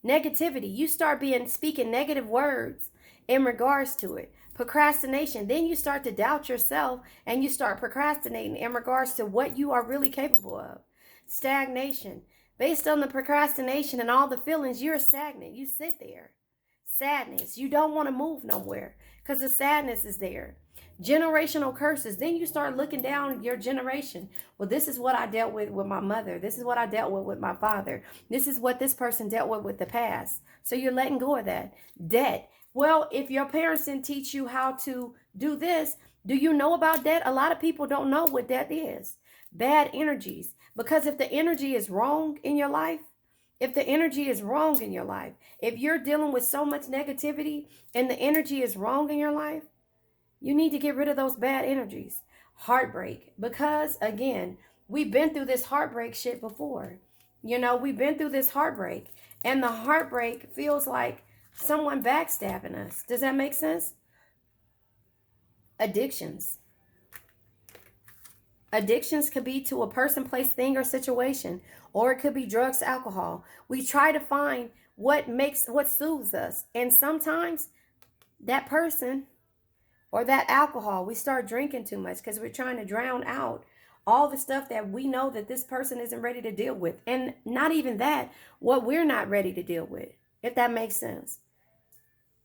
Negativity. You start speaking negative words in regards to it. Procrastination. Then you start to doubt yourself and you start procrastinating in regards to what you are really capable of. Stagnation. Based on the procrastination and all the feelings, you're stagnant. You sit there. Sadness. You don't want to move nowhere because the sadness is there. Generational curses. Then you start looking down your generation. Well, this is what I dealt with my mother. This is what I dealt with my father. This is what this person dealt with the past. So you're letting go of that. Debt. Well, if your parents didn't teach you how to do this, do you know about debt? A lot of people don't know what debt is. Bad energies. Because if the energy is wrong in your life, if you're dealing with so much negativity and the energy is wrong in your life, you need to get rid of those bad energies. Heartbreak. Because, again, we've been through this heartbreak shit before. You know, we've been through this heartbreak. And the heartbreak feels like someone backstabbing us. Does that make sense? Addictions. Addictions could be to a person, place, thing, or situation. Or it could be drugs, alcohol. We try to find what soothes us. And sometimes that person or that alcohol, we start drinking too much because we're trying to drown out all the stuff that we know that this person isn't ready to deal with. And not even that, what we're not ready to deal with, if that makes sense.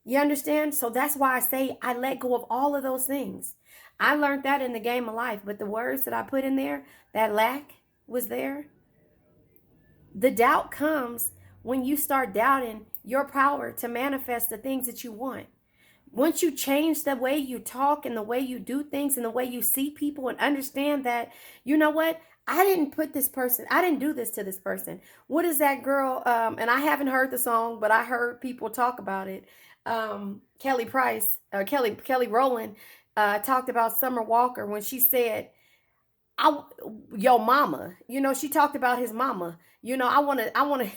You understand? So that's why I say I let go of all of those things. I learned that in the game of life, but the words that I put in there, that lack was there. The doubt comes when you start doubting your power to manifest the things that you want. Once you change the way you talk and the way you do things and the way you see people and understand that, you know what? I didn't do this to this person. What is that girl? And I haven't heard the song, but I heard people talk about it. Kelly Rowland talked about Summer Walker when she said, yo mama, you know, she talked about his mama. You know, I want to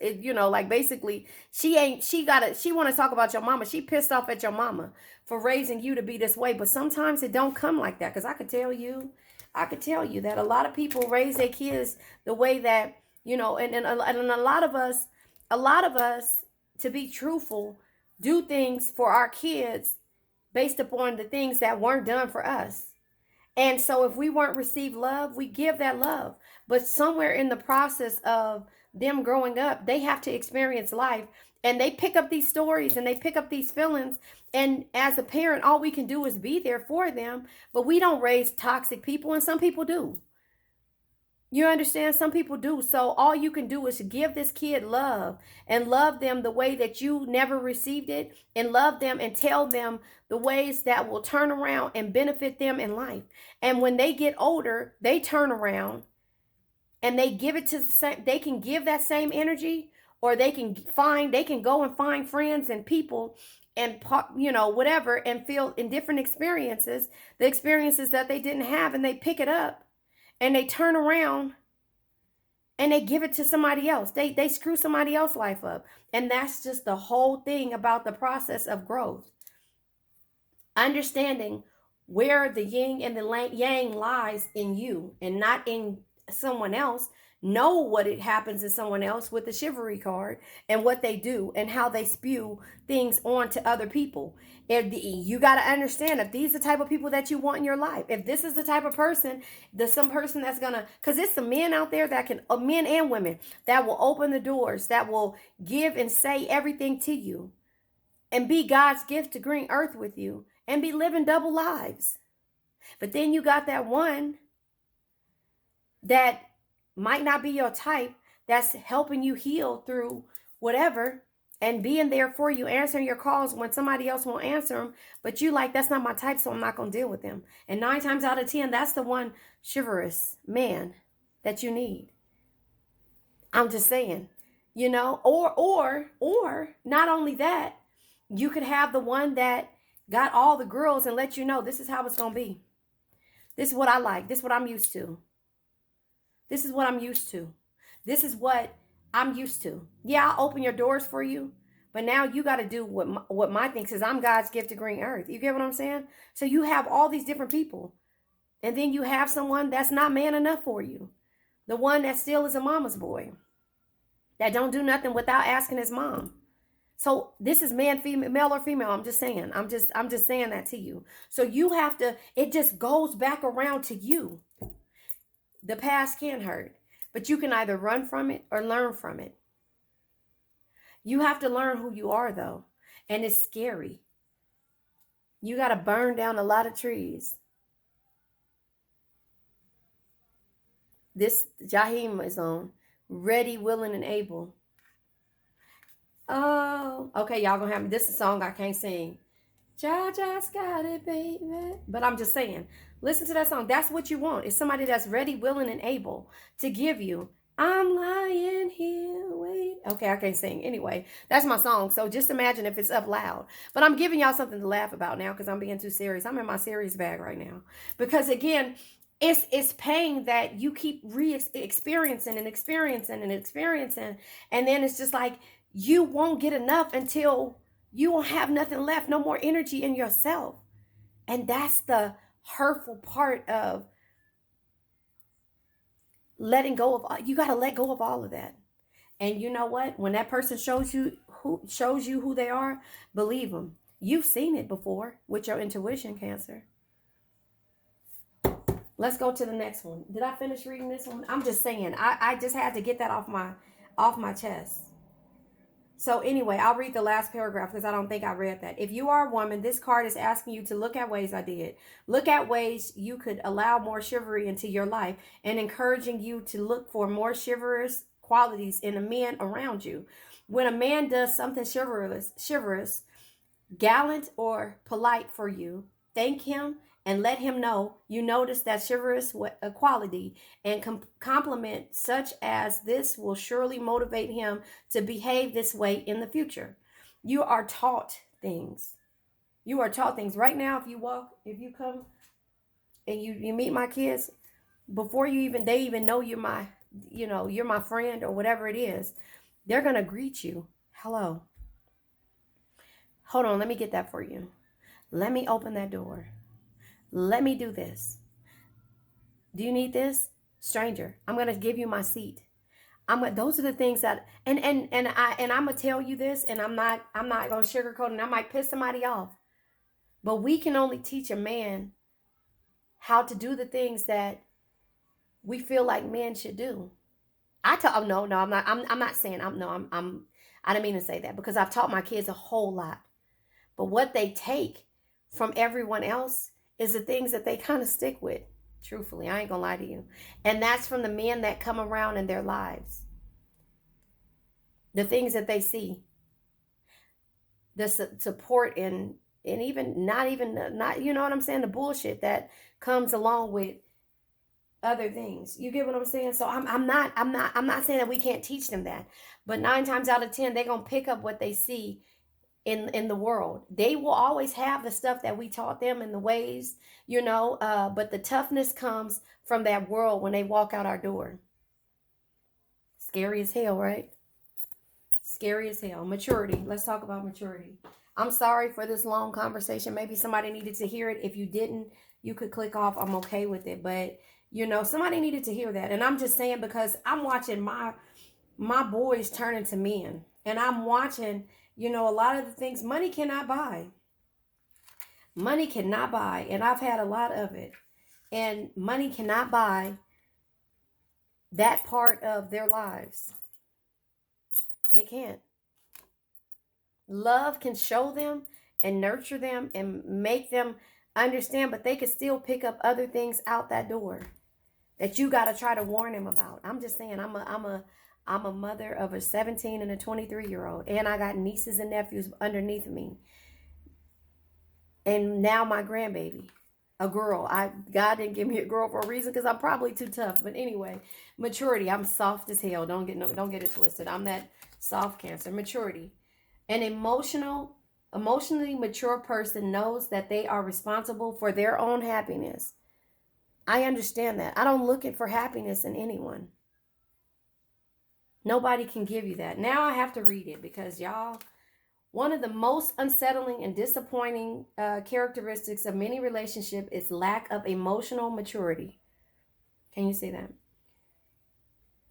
you know, like basically she want to talk about your mama. She pissed off at your mama for raising you to be this way. But sometimes it don't come like that. Because I could tell you that a lot of people raise their kids the way that, you know, and a lot of us, to be truthful, do things for our kids based upon the things that weren't done for us. And so if we weren't received love, we give that love. But somewhere in the process of them growing up, they have to experience life, and they pick up these stories and they pick up these feelings. And as a parent, all we can do is be there for them, but we don't raise toxic people, and some people do. You understand? Some people do. So all you can do is give this kid love, and love them the way that you never received it, and love them and tell them the ways that will turn around and benefit them in life. And when they get older, they turn around and they give it to the same, they can give that same energy, or they can go and find friends and people and, you know, whatever, and feel in different experiences, the experiences that they didn't have, and they pick it up and they turn around and they give it to somebody else. They screw somebody else's life up. And that's just the whole thing about the process of growth. Understanding where the yin and the yang lies in you and not in someone else. Know what it happens in someone else with the chivalry card, and what they do and how they spew things on to other people. If you got to understand, if these are the type of people that you want in your life, if this is the type of person, there's some person that's gonna, because it's some men out there that can, men and women, that will open the doors, that will give and say everything to you, and be God's gift to green earth with you, and be living double lives. But then you got that one that might not be your type, that's helping you heal through whatever, and being there for you, answering your calls when somebody else won't answer them, but you like, that's not my type, so I'm not going to deal with them. And 9 times out of 10, that's the one chivalrous man that you need. I'm just saying, you know, or not only that, you could have the one that got all the girls and let you know, this is how it's going to be. This is what I like. This is what I'm used to. This is what I'm used to. This is what I'm used to. Yeah, I'll open your doors for you, but now you got to do what my thing says. I'm God's gift to green earth. You get what I'm saying? So you have all these different people, and then you have someone that's not man enough for you. The one that still is a mama's boy, that don't do nothing without asking his mom. So this is man, female, male or female. I'm just saying. I'm just saying that to you. So you have to. It just goes back around to you. The past can hurt, but you can either run from it or learn from it. You have to learn who you are, though, and it's scary. You got to burn down a lot of trees. This Jahim is on, ready, willing, and able. Oh, okay, y'all gonna have me. This is a song I can't sing. Just got it, baby. But I'm just saying, listen to that song. That's what you want. It's somebody that's ready, willing, and able to give you. I'm lying here, wait. Okay, I can't sing. Anyway, that's my song. So just imagine if it's up loud. But I'm giving y'all something to laugh about now because I'm being too serious. I'm in my serious bag right now. Because again, it's pain that you keep experiencing and experiencing and experiencing. And then it's just like you won't get enough until you won't have nothing left, no more energy in yourself. And that's the hurtful part of letting go of. You got to let go of all of that. And you know what? When that person shows you who they are, believe them. You've seen it before with your intuition, Cancer. Let's go to the next one. Did I finish reading this one? I'm just saying. I just had to get that off my chest. So anyway, I'll read the last paragraph because I don't think I read that. If you are a woman, this card is asking you to look at ways Look at ways you could allow more chivalry into your life, and encouraging you to look for more chivalrous qualities in the men around you. When a man does something chivalrous, gallant, or polite for you, thank him and let him know you notice that chivalrous quality, and compliment such as this will surely motivate him to behave this way in the future. You are taught things. You are taught things. Right now, if you come and you meet my kids, before they even know you're my friend or whatever it is, They're going to greet you. Hello. Hold on, let me get that for you. Let me open that door. Let me do this. Do you need this? Stranger, I'm going to give you my seat. Those are the things that I'm gonna tell you this, and I'm not gonna sugarcoat it, and I might piss somebody off. But we can only teach a man how to do the things that we feel like men should do. Oh, no, I'm not saying I didn't mean to say that, because I've taught my kids a whole lot. But what they take from everyone else is the things that they kind of stick with. Truthfully, I ain't gonna lie to you. And that's from the men that come around in their lives. The things that they see, the support, and even not, you know what I'm saying, the bullshit that comes along with other things. You get what I'm saying? So I'm not saying that we can't teach them that, but 9 times out of 10 they're gonna pick up what they see in the world. They will always have the stuff that we taught them in the ways, but the toughness comes from that world when they walk out our door. Scary as hell, right? Scary as hell. Maturity. Let's talk about maturity. I'm sorry for this long conversation. Maybe somebody needed to hear it. If you didn't, you could click off. I'm okay with it. But, somebody needed to hear that. And I'm just saying, because I'm watching my boys turn into men. And I'm watching, a lot of the things money cannot buy. Money cannot buy. And I've had a lot of it. And money cannot buy that part of their lives. It can't. Love can show them and nurture them and make them understand, but they can still pick up other things out that door that you got to try to warn them about. I'm just saying, I'm a mother of a 17 and a 23-year-old, and I got nieces and nephews underneath me. And now my grandbaby, a girl. God didn't give me a girl for a reason, because I'm probably too tough. But anyway, maturity. I'm soft as hell. Don't get it twisted. I'm that soft Cancer. Maturity. An emotionally mature person knows that they are responsible for their own happiness. I understand that. I don't look for happiness in anyone. Nobody can give you that. Now I have to read it, because y'all, one of the most unsettling and disappointing characteristics of many relationships is lack of emotional maturity. Can you see that?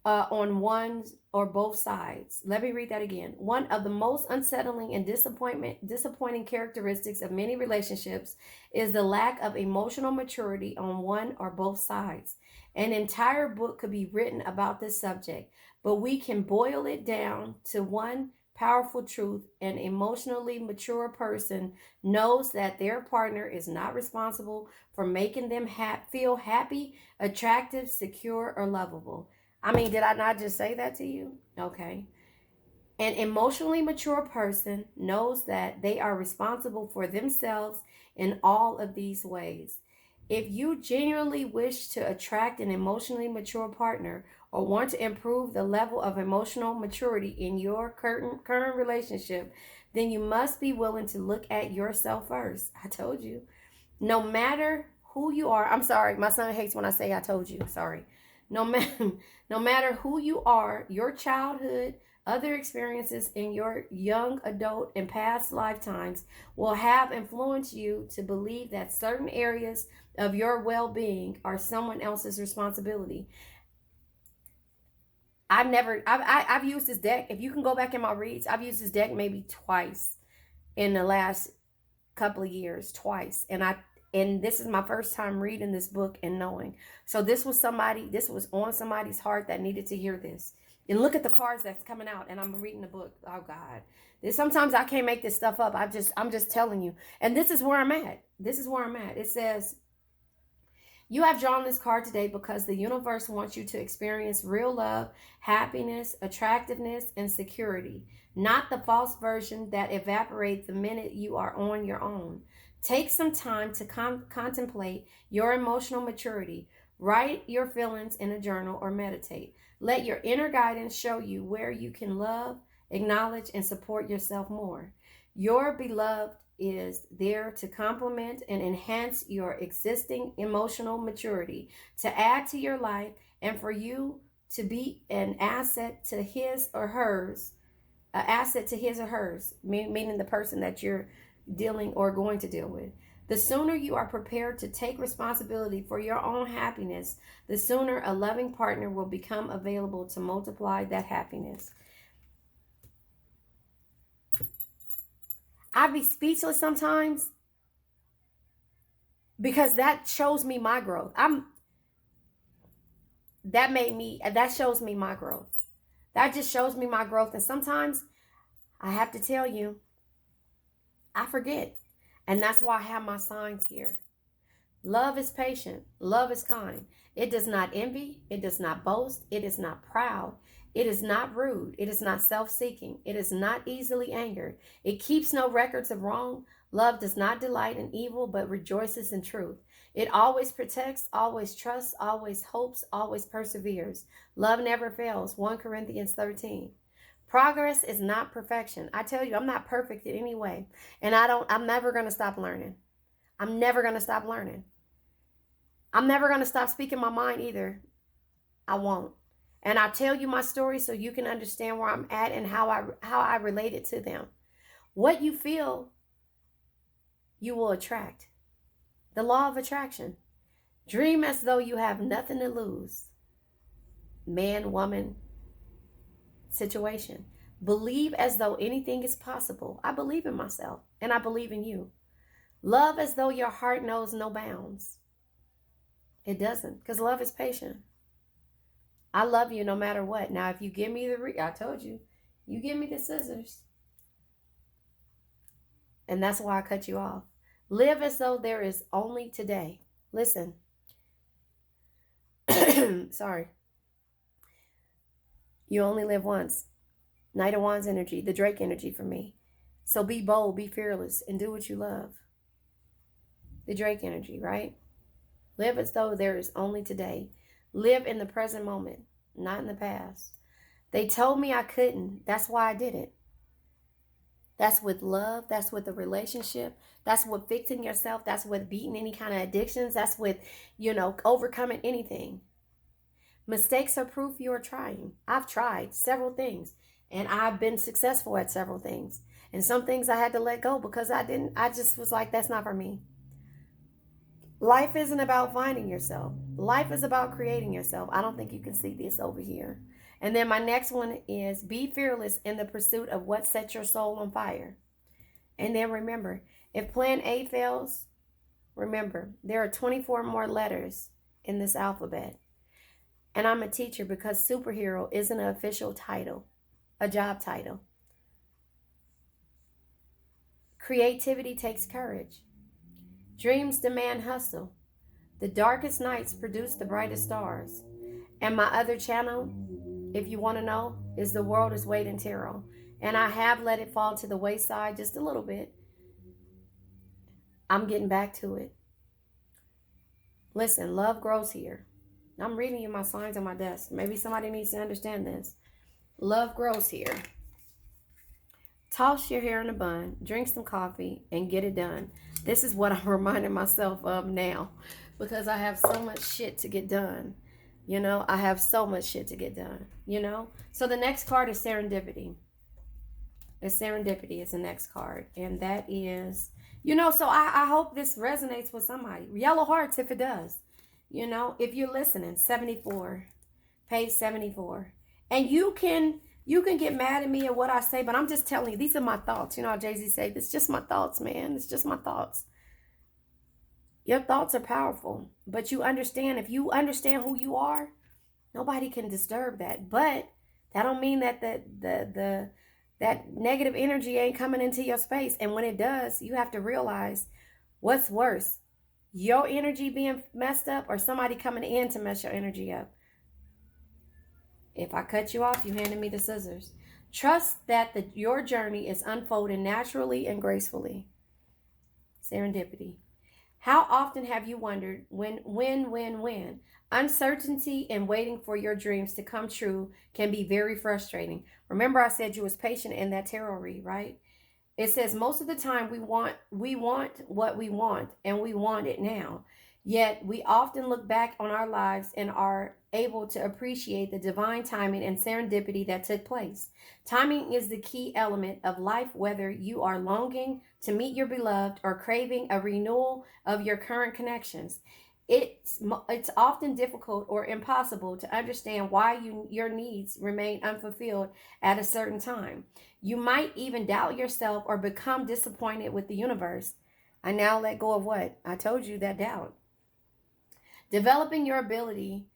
On one or both sides. Let me read that again. One of the most unsettling and disappointing characteristics of many relationships is the lack of emotional maturity on one or both sides. An entire book could be written about this subject, but we can boil it down to one powerful truth. An emotionally mature person knows that their partner is not responsible for making them feel happy, attractive, secure, or lovable. I mean, did I not just say that to you? Okay. An emotionally mature person knows that they are responsible for themselves in all of these ways. If you genuinely wish to attract an emotionally mature partner, or want to improve the level of emotional maturity in your current relationship, then you must be willing to look at yourself first. I told you. No matter who you are. I'm sorry. My son hates when I say I told you. Sorry. No matter who you are, your childhood, other experiences in your young adult and past lifetimes will have influenced you to believe that certain areas of your well-being are someone else's responsibility. I've used this deck. If you can go back in my reads, I've used this deck maybe twice in the last couple of years, twice. And this is my first time reading this book and knowing. So this was on somebody's heart that needed to hear this. And look at the cards that's coming out, and I'm reading the book. Oh God. Sometimes I can't make this stuff up. I'm just telling you. And this is where I'm at. It says, you have drawn this card today because the universe wants you to experience real love, happiness, attractiveness, and security, not the false version that evaporates the minute you are on your own. Take some time to contemplate your emotional maturity. Write your feelings in a journal or meditate. Let your inner guidance show you where you can love, acknowledge, and support yourself more. Your beloved is there to complement and enhance your existing emotional maturity, to add to your life, and for you to be an asset to his or hers, an asset to his or hers, meaning the person that you're dealing or going to deal with. The sooner you are prepared to take responsibility for your own happiness, the sooner a loving partner will become available to multiply that happiness. I be speechless sometimes because that shows me my growth. That shows me my growth. That just shows me my growth. And sometimes I have to tell you, I forget. And that's why I have my signs here. Love is patient. Love is kind. It does not envy. It does not boast. It is not proud. It is not rude. It is not self-seeking. It is not easily angered. It keeps no records of wrong. Love does not delight in evil, but rejoices in truth. It always protects, always trusts, always hopes, always perseveres. Love never fails. 1 Corinthians 13. Progress is not perfection. I tell you, I'm not perfect in any way. And I'm never going to stop learning. I'm never going to stop learning. I'm never going to stop speaking my mind either. I won't. And I tell you my story so you can understand where I'm at and how I relate it to them. What you feel, you will attract. The law of attraction. Dream as though you have nothing to lose. Man, woman, situation. Believe as though anything is possible. I believe in myself and I believe in you. Love as though your heart knows no bounds. It doesn't, because love is patient. I love you no matter what. Now, if you give me I told you, you give me the scissors. And that's why I cut you off. Live as though there is only today. Listen. Sorry. You only live once. Knight of Wands energy, the Drake energy for me. So be bold, be fearless, and do what you love. The Drake energy, right? Live as though there is only today. Live in the present moment, not in the past. They told me I couldn't. That's why I did it. That's with love. That's with a relationship. That's with fixing yourself. That's with beating any kind of addictions. That's with, overcoming anything. Mistakes are proof you are trying. I've tried several things and I've been successful at several things. And some things I had to let go because I just was like, that's not for me. Life isn't about finding yourself. Life is about creating yourself. I don't think you can see this over here. And then my next one is be fearless in the pursuit of what sets your soul on fire. And then remember, if plan A fails, remember, there are 24 more letters in this alphabet. And I'm a teacher because superhero isn't an official title, a job title. Creativity takes courage. Dreams demand hustle. The darkest nights produce the brightest stars. And my other channel, if you want to know, is The World is Waiting Tarot. And I have let it fall to the wayside just a little bit. I'm getting back to it. Listen, love grows here. I'm reading you my signs on my desk. Maybe somebody needs to understand this. Love grows here. Toss your hair in a bun, drink some coffee, and get it done. This is what I'm reminding myself of now because I have so much shit to get done. I have so much shit to get done, So the next card is Serendipity. Serendipity is the next card. And that is, so I hope this resonates with somebody. Yellow hearts if it does. If you're listening, 74, page 74. And you can get mad at me at what I say, but I'm just telling you, these are my thoughts. How Jay-Z say, it's just my thoughts, man. It's just my thoughts. Your thoughts are powerful, but if you understand who you are, nobody can disturb that. But that don't mean that that negative energy ain't coming into your space. And when it does, you have to realize what's worse, your energy being messed up or somebody coming in to mess your energy up. If I cut you off, you handed me the scissors. Trust that your journey is unfolding naturally and gracefully. Serendipity. How often have you wondered when? Uncertainty and waiting for your dreams to come true can be very frustrating. Remember I said you was patient in that tarot read, right? It says most of the time we want what we want and we want it now. Yet we often look back on our lives and are able to appreciate the divine timing and serendipity that took place. Timing is the key element of life, whether you are longing to meet your beloved or craving a renewal of your current connections. It's often difficult or impossible to understand why your needs remain unfulfilled at a certain time. You might even doubt yourself or become disappointed with the universe. I now let go of what? I told you, that doubt. Developing your ability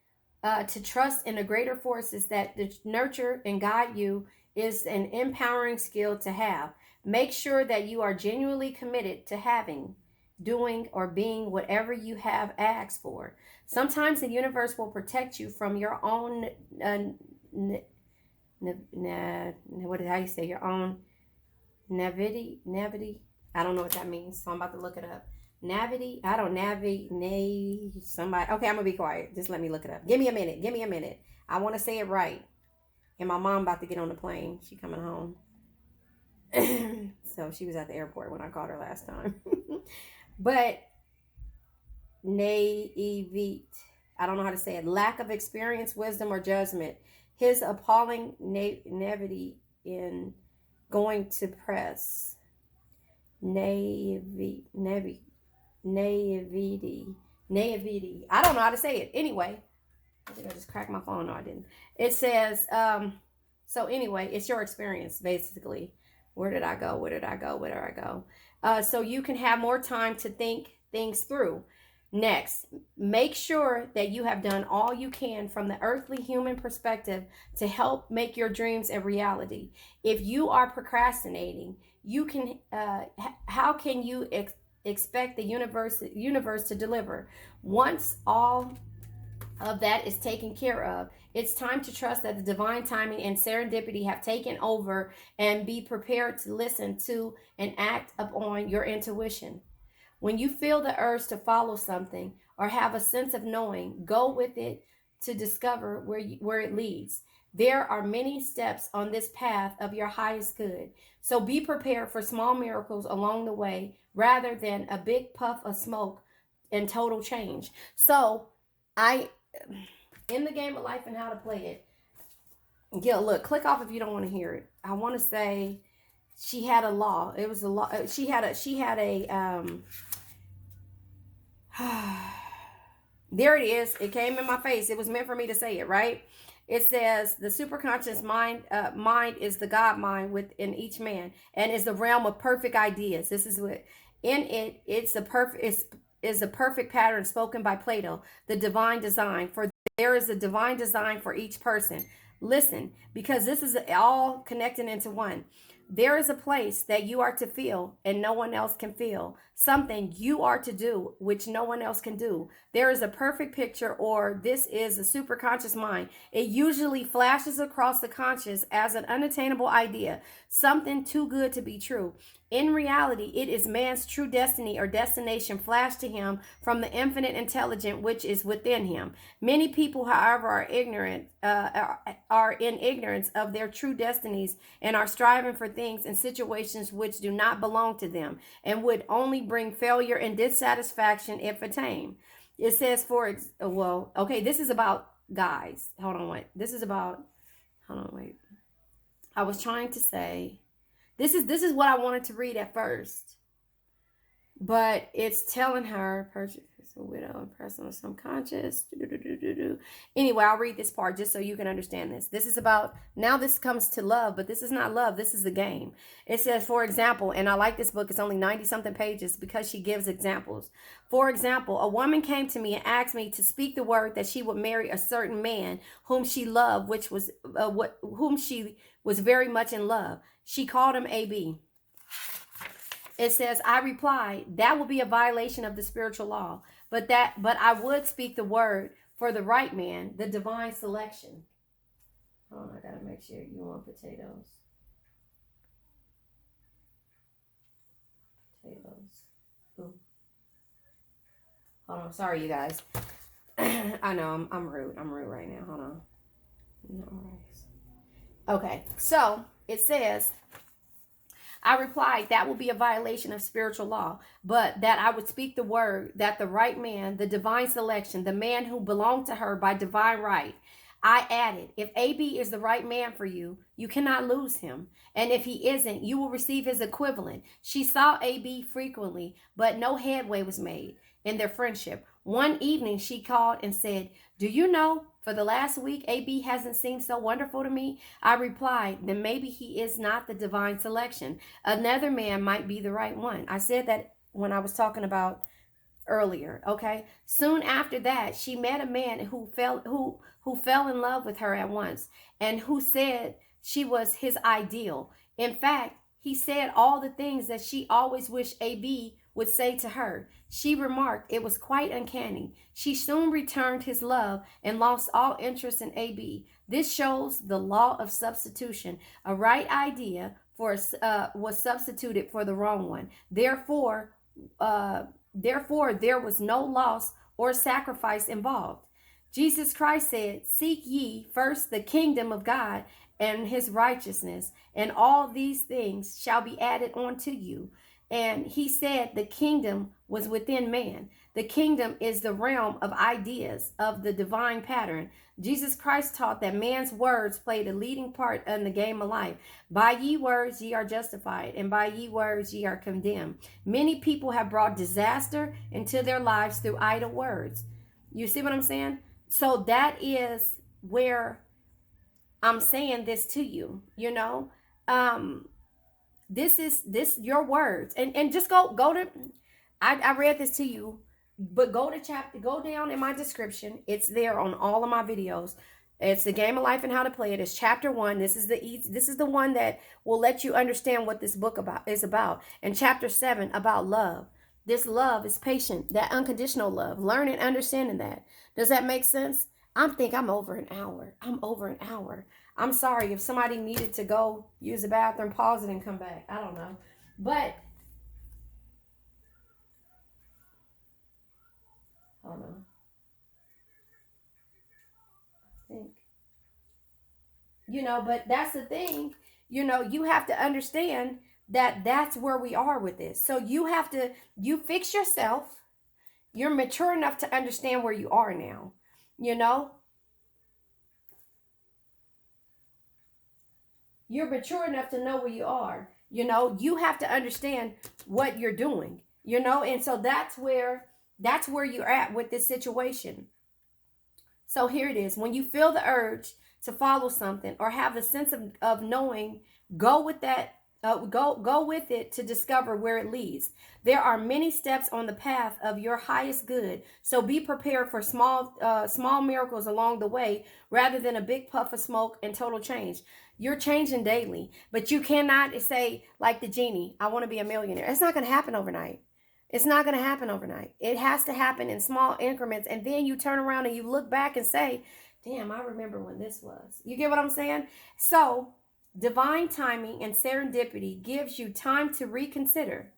to trust in the greater forces that nurture and guide you is an empowering skill to have. Make sure that you are genuinely committed to having, doing, or being whatever you have asked for. Sometimes the universe will protect you from your own, what is how you say, your own naivety. I don't know what that means, so I'm about to look it up. Navity? I don't navigate. Somebody. Okay, I'm gonna be quiet. Just let me look it up. Give me a minute. Give me a minute. I want to say it right. And my mom about to get on the plane. She coming home. So she was at the airport when I called her last time. But naivete. I don't know how to say it. Lack of experience, wisdom, or judgment. His appalling naivety in going to press. Naivety. Naivety. I don't know how to say it. Anyway, I think I just cracked my phone. No, I didn't. It says, so anyway, it's your experience, basically. Where did I go? Where did I go? Where did I go? So you can have more time to think things through. Next, make sure that you have done all you can from the earthly human perspective to help make your dreams a reality. If you are procrastinating, you can, how can you expect the universe to deliver? Once all of that is taken care of, it's time to trust that the divine timing and serendipity have taken over, and be prepared to listen to and act upon your intuition. When you feel the urge to follow something or have a sense of knowing, go with it to discover where it leads. There are many steps on this path of your highest good. So be prepared for small miracles along the way rather than a big puff of smoke and total change. So I, in the game of life and how to play it, yeah, look, click off if you don't want to hear it. I want to say she had a law. It was a law. She had a there it is. It came in my face. It was meant for me to say it, right? It says the superconscious mind is the God mind within each man, and is the realm of perfect ideas. This is what in it. It's the perfect. Is the perfect pattern spoken by Plato, the divine design. For there is a divine design for each person. Listen, because this is all connected into one. There is a place that you are to feel and no one else can feel. Something you are to do which no one else can do. There is a perfect picture, or this is a superconscious mind. It usually flashes across the conscious as an unattainable idea, something too good to be true. In reality, it is man's true destiny or destination flashed to him from the infinite intelligence which is within him. Many people, however, are in ignorance of their true destinies and are striving for things and situations which do not belong to them and would only bring failure and dissatisfaction if attained. It says, this is about guys. Hold on, wait. I was trying to say. This is what I wanted to read at first. But it's telling her, purchase a widow and person subconscious. Anyway, I'll read this part just so you can understand this. This is about, now this comes to love, but this is not love. This is the game. It says, for example, and I like this book. It's only 90 something pages because she gives examples. For example, a woman came to me and asked me to speak the word that she would marry a certain man whom she loved, whom she was very much in love. She called him AB. It says, I replied, that would be a violation of the spiritual law, but I would speak the word for the right man, the divine selection. Oh, I gotta make sure you want potatoes. Ooh. Hold on, sorry you guys. I know I'm rude. I'm rude right now. Hold on. No worries. Okay, so it says, I replied, that will be a violation of spiritual law, but that I would speak the word, that the right man, the divine selection, the man who belonged to her by divine right. I added, if AB is the right man for you, you cannot lose him. And if he isn't, you will receive his equivalent. She saw AB frequently, but no headway was made in their friendship. One evening, she called and said, do you know, for the last week, AB hasn't seemed so wonderful to me? I replied, then maybe he is not the divine selection. Another man might be the right one. I said that when I was talking about earlier, okay? Soon after that, she met a man who fell in love with her at once and who said she was his ideal. In fact, he said all the things that she always wished AB would say to her. She remarked it was quite uncanny. She soon returned his love and lost all interest in AB. This shows the law of substitution. A right idea was substituted for the wrong one. Therefore, there was no loss or sacrifice involved. Jesus Christ said, seek ye first the kingdom of God and his righteousness, and all these things shall be added unto you. And he said the kingdom was within man. The kingdom is the realm of ideas of the divine pattern. Jesus Christ taught that man's words played a leading part in the game of life. By ye words ye are justified, and by ye words ye are condemned. Many people have brought disaster into their lives through idle words. You see what I'm saying? So that is where I'm saying this to you, you know. This your words. And just go to I read this to you, but go down in my description. It's there on all of my videos. It's the game of life and how to play it. It's chapter 1. This is the one that will let you understand what this book is about. And chapter 7 about love. This love is patient, that unconditional love. Learning, understanding that. Does that make sense? I'm over an hour. I'm sorry if somebody needed to go use the bathroom, pause it, and come back. I don't know. But, hold on. I think. You know, but that's the thing. You know, you have to understand that that's where we are with this. So you fix yourself. You're mature enough to understand where you are now. You know, you're mature enough to know where you are. You know, you have to understand what you're doing, you know, and so that's where you're at with this situation. So here it is. When you feel the urge to follow something or have a sense of knowing, go with that. Go with it to discover where it leads. There are many steps on the path of your highest good, so be prepared for small miracles along the way rather than a big puff of smoke and total change. You're changing daily, but you cannot say like the genie, I want to be a millionaire. It's not going to happen overnight. It's not going to happen overnight. It has to happen in small increments, and then you turn around and you look back and say, damn, I remember when this was. You get what I'm saying? So divine timing and serendipity gives you time to reconsider.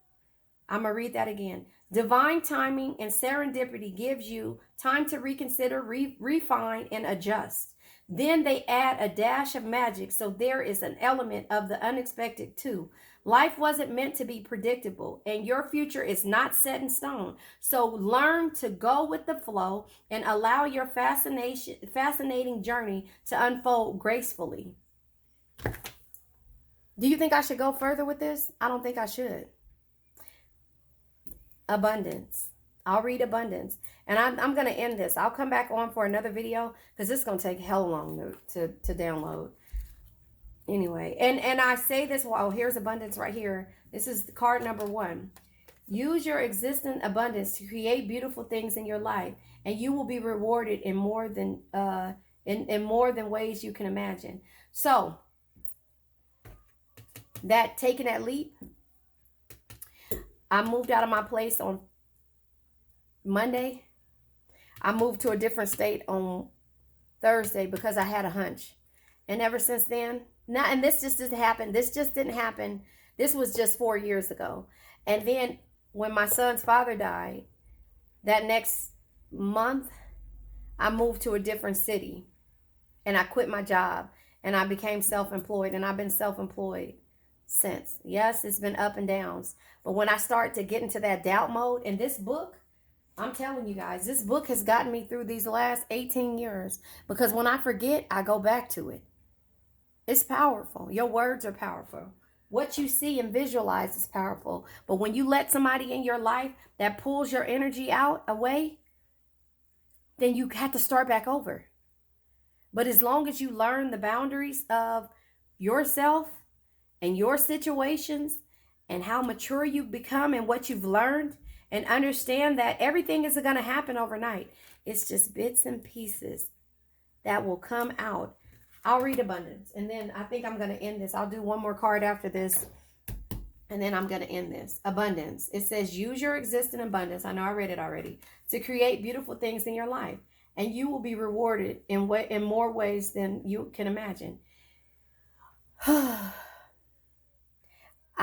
I'm going to read that again. Divine timing and serendipity gives you time to reconsider, refine, and adjust. Then they add a dash of magic, so there is an element of the unexpected too. Life wasn't meant to be predictable, and your future is not set in stone. So learn to go with the flow and allow your fascinating journey to unfold gracefully. Do you think I should go further with this? I don't think I should. Abundance. I'll read abundance. And I'm going to end this. I'll come back on for another video because this is going to take hell long to download. Anyway, and I say this, well, here's abundance right here. This is card number 1. Use your existing abundance to create beautiful things in your life, and you will be rewarded in more than ways you can imagine. So, taking that leap, I moved out of my place on Monday. I moved to a different state on Thursday because I had a hunch. And ever since then, and this just didn't happen. This just didn't happen. This was just 4 years ago. And then when my son's father died, that next month, I moved to a different city. And I quit my job. And I became self-employed. And I've been self-employed since. Yes, it's been up and downs. But when I start to get into that doubt mode, and this book, I'm telling you guys, this book has gotten me through these last 18 years. Because when I forget, I go back to it. It's powerful. Your words are powerful. What you see and visualize is powerful. But when you let somebody in your life that pulls your energy out away, then you have to start back over. But as long as you learn the boundaries of yourself and your situations and how mature you've become and what you've learned, and understand that everything isn't going to happen overnight. It's just bits and pieces that will come out. I'll read abundance, and then I think I'm going to end this. I'll do one more card after this, and then I'm going to end this. Abundance. It says, use your existing abundance. I know I read it already. To create beautiful things in your life. And you will be rewarded in more ways than you can imagine. I'd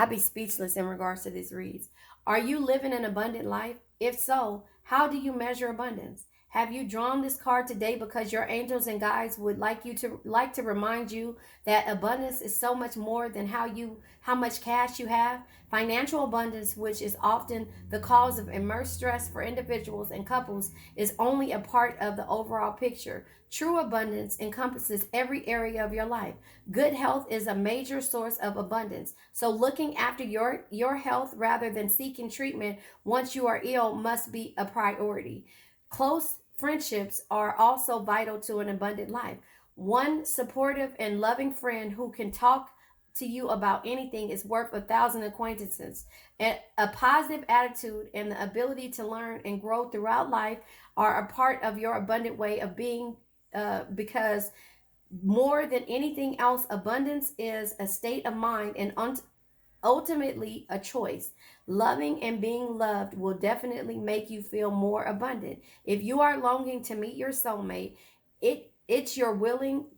be speechless in regards to these reads. Are you living an abundant life? If so, how do you measure abundance? Have you drawn this card today because your angels and guides would like to remind you that abundance is so much more than how much cash you have? Financial abundance, which is often the cause of immense stress for individuals and couples, is only a part of the overall picture. True abundance encompasses every area of your life. Good health is a major source of abundance. So looking after your health rather than seeking treatment once you are ill must be a priority. Close friendships are also vital to an abundant life. One supportive and loving friend who can talk to you about anything is worth 1,000 acquaintances. And a positive attitude and the ability to learn and grow throughout life are a part of your abundant way of being, because more than anything else, abundance is a state of mind and ultimately a choice. Loving and being loved will definitely make you feel more abundant. If you are longing to meet your soulmate, it's your willingness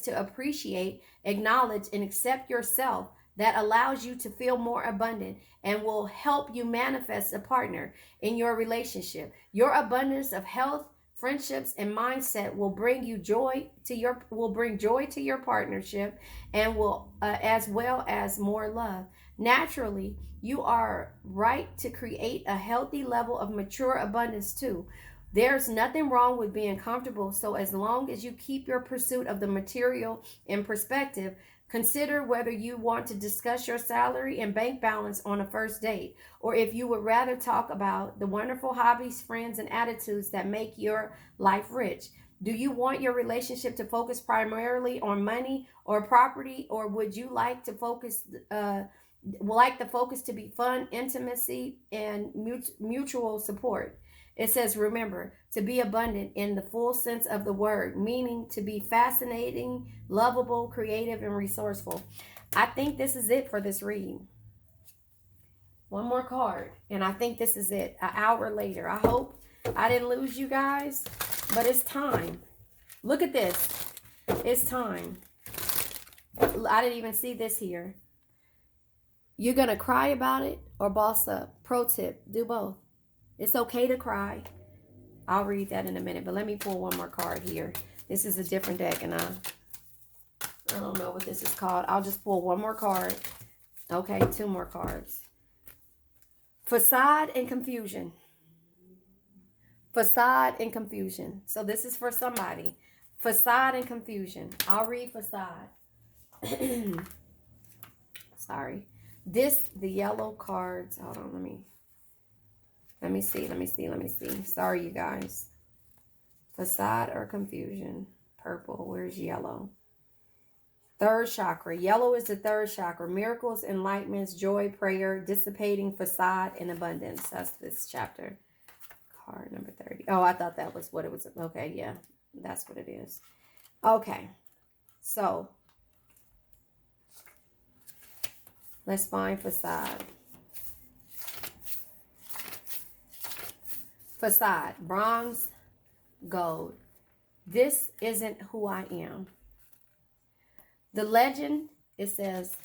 to appreciate, acknowledge, and accept yourself that allows you to feel more abundant and will help you manifest a partner in your relationship. Your abundance of health, friendships, and mindset will bring joy to your partnership, and will as well as more love. Naturally, you are right to create a healthy level of mature abundance too. There's nothing wrong with being comfortable, so as long as you keep your pursuit of the material in perspective, consider whether you want to discuss your salary and bank balance on a first date, or if you would rather talk about the wonderful hobbies, friends, and attitudes that make your life rich. Do you want your relationship to focus primarily on money or property, or would you like the focus to be fun, intimacy, and mutual support? It says, remember to be abundant in the full sense of the word, meaning to be fascinating, lovable, creative, and resourceful. I think this is it for this reading. One more card, and I think this is it. An hour later. I hope I didn't lose you guys, but it's time. Look at this. It's time. I didn't even see this here. You're going to cry about it or boss up. Pro tip, do both. It's okay to cry. I'll read that in a minute, but let me pull one more card here. This is a different deck, and I don't know what this is called. I'll just pull one more card. Okay, two more cards. Facade and confusion. Facade and confusion. So this is for somebody. Facade and confusion. I'll read facade. Sorry. The yellow cards. Hold on, let me see. Sorry, you guys. Facade or confusion. Purple. Where's yellow? Third chakra. Yellow is the third chakra. Miracles, enlightenments, joy, prayer, dissipating, facade, and abundance. That's this chapter. Card number 30. Oh, I thought that was what it was. Okay, yeah. That's what it is. Okay. So, let's find facade. Facade, bronze, gold. This isn't who I am. The legend, it says,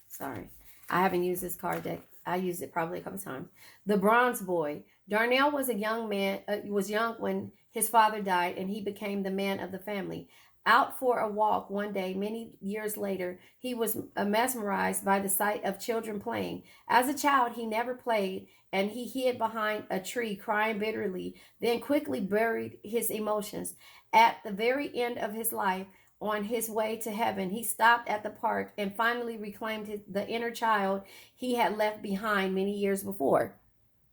sorry, I haven't used this card deck. I used it probably a couple times. The bronze boy. Darnell was a young man, was young when his father died, and he became the man of the family. Out for a walk one day, many years later, he was mesmerized by the sight of children playing. As a child, he never played, and he hid behind a tree, crying bitterly, then quickly buried his emotions. At the very end of his life, on his way to heaven, he stopped at the park and finally reclaimed the inner child he had left behind many years before.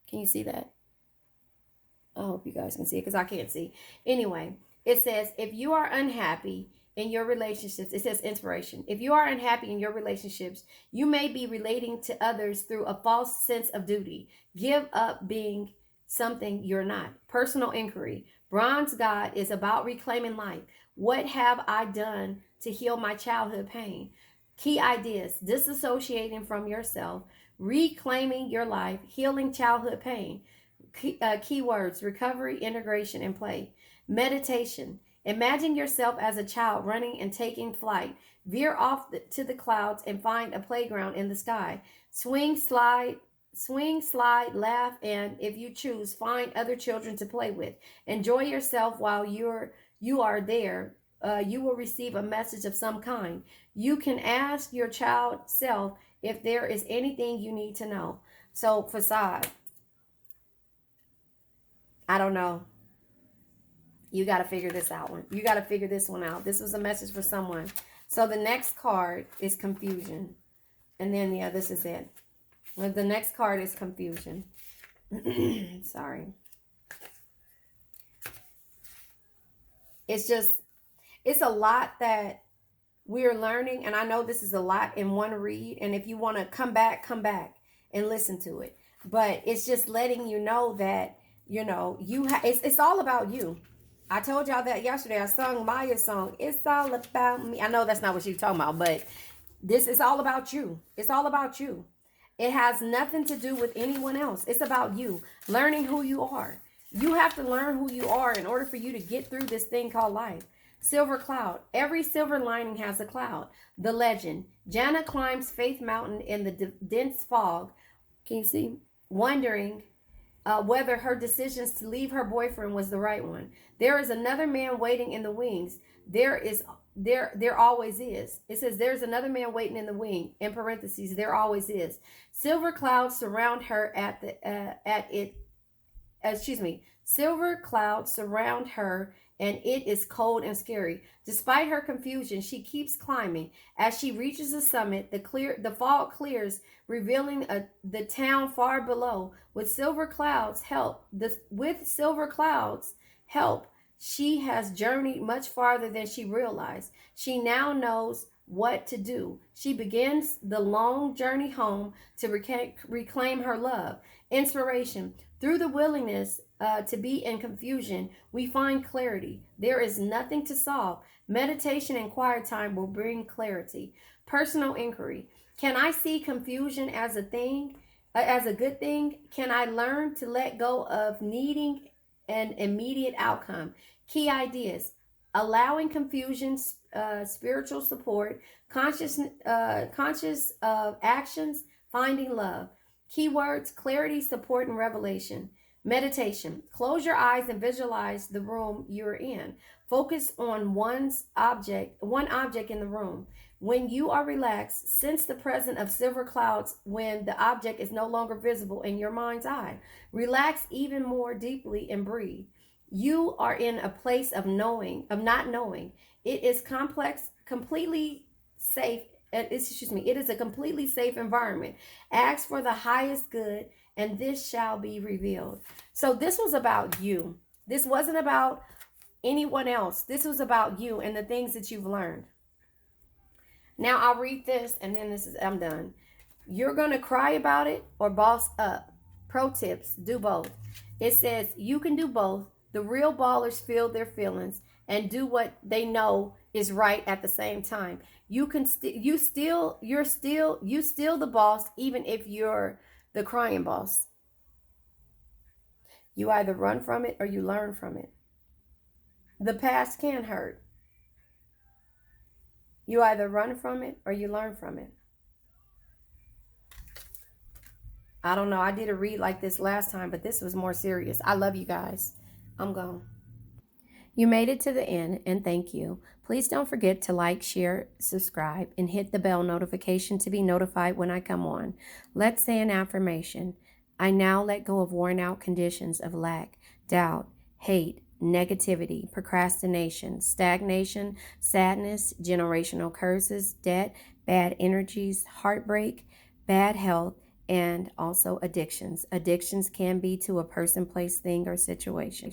Can you see that? I hope you guys can see it because I can't see. Anyway, it says, if you are unhappy in your relationships, it says inspiration. If you are unhappy in your relationships, you may be relating to others through a false sense of duty. Give up being something you're not. Personal inquiry. Bronze God is about reclaiming life. What have I done to heal my childhood pain? Key ideas: disassociating from yourself, reclaiming your life, healing childhood pain. Keywords: recovery, integration, and play. Meditation. Imagine yourself as a child running and taking flight. Veer off to the clouds and find a playground in the sky. Swing, slide, laugh, and if you choose, find other children to play with. Enjoy yourself while you are there. You will receive a message of some kind. You can ask your child self if there is anything you need to know. So, facade. I don't know. You got to figure this out. You got to figure this one out. This was a message for someone. So the next card is confusion. And then, yeah, this is it. The next card is confusion. Sorry. It's a lot that we're learning. And I know this is a lot in one read. And if you want to come back and listen to it. But it's just letting you know that, it's all about you. I told y'all that yesterday. I sung Maya's song, It's All About Me. I know that's not what she's talking about, but this is all about you. It's all about you. It has nothing to do with anyone else. It's about you, learning who you are. You have to learn who you are in order for you to get through this thing called life. Silver cloud. Every silver lining has a cloud. The legend. Jana climbs Faith Mountain in the dense fog. Can you see? Wondering whether her decisions to leave her boyfriend was the right one. There is another man waiting in the wings. There always is. It says there's another man waiting in the wing. In parentheses, there always is. Silver clouds surround her Silver clouds surround her, and it is cold and scary. Despite her confusion, she keeps climbing. As she reaches the summit, the fog clears, revealing the town far below. With silver clouds help, she has journeyed much farther than she realized. She now knows what to do. She begins the long journey home to reclaim her love. Inspiration. Through the willingness to be in confusion, we find clarity. There is nothing to solve. Meditation and quiet time will bring clarity. Personal inquiry. Can I see confusion as a thing, as a good thing? Can I learn to let go of needing an immediate outcome? Key ideas: allowing confusion, spiritual support, conscious of actions, finding love. Keywords: clarity, support, and revelation. Meditation. Close your eyes and visualize the room you're in. Focus on one object in the room. When you are relaxed, sense the presence of silver clouds when the object is no longer visible in your mind's eye. Relax even more deeply and breathe. You are in a place of not knowing. It is completely safe. It is a completely safe environment. Ask for the highest good, and this shall be revealed. So this was about you. This wasn't about anyone else. This was about you and the things that you've learned. Now I'll read this, and then I'm done. You're going to cry about it or boss up. Pro tips: do both. It says you can do both. The real ballers feel their feelings and do what they know is right at the same time. You still the boss, even if you're the crying boss. You either run from it or you learn from it. The past can hurt. You either run from it or you learn from it. I don't know. I did a read like this last time, but this was more serious. I love you guys. I'm gone. You made it to the end, and thank you. Please don't forget to like, share, subscribe, and hit the bell notification to be notified when I come on. Let's say an affirmation. I now let go of worn out conditions of lack, doubt, hate, negativity, procrastination, stagnation, sadness, generational curses, debt, bad energies, heartbreak, bad health, and also addictions. Addictions can be to a person, place, thing, or situation.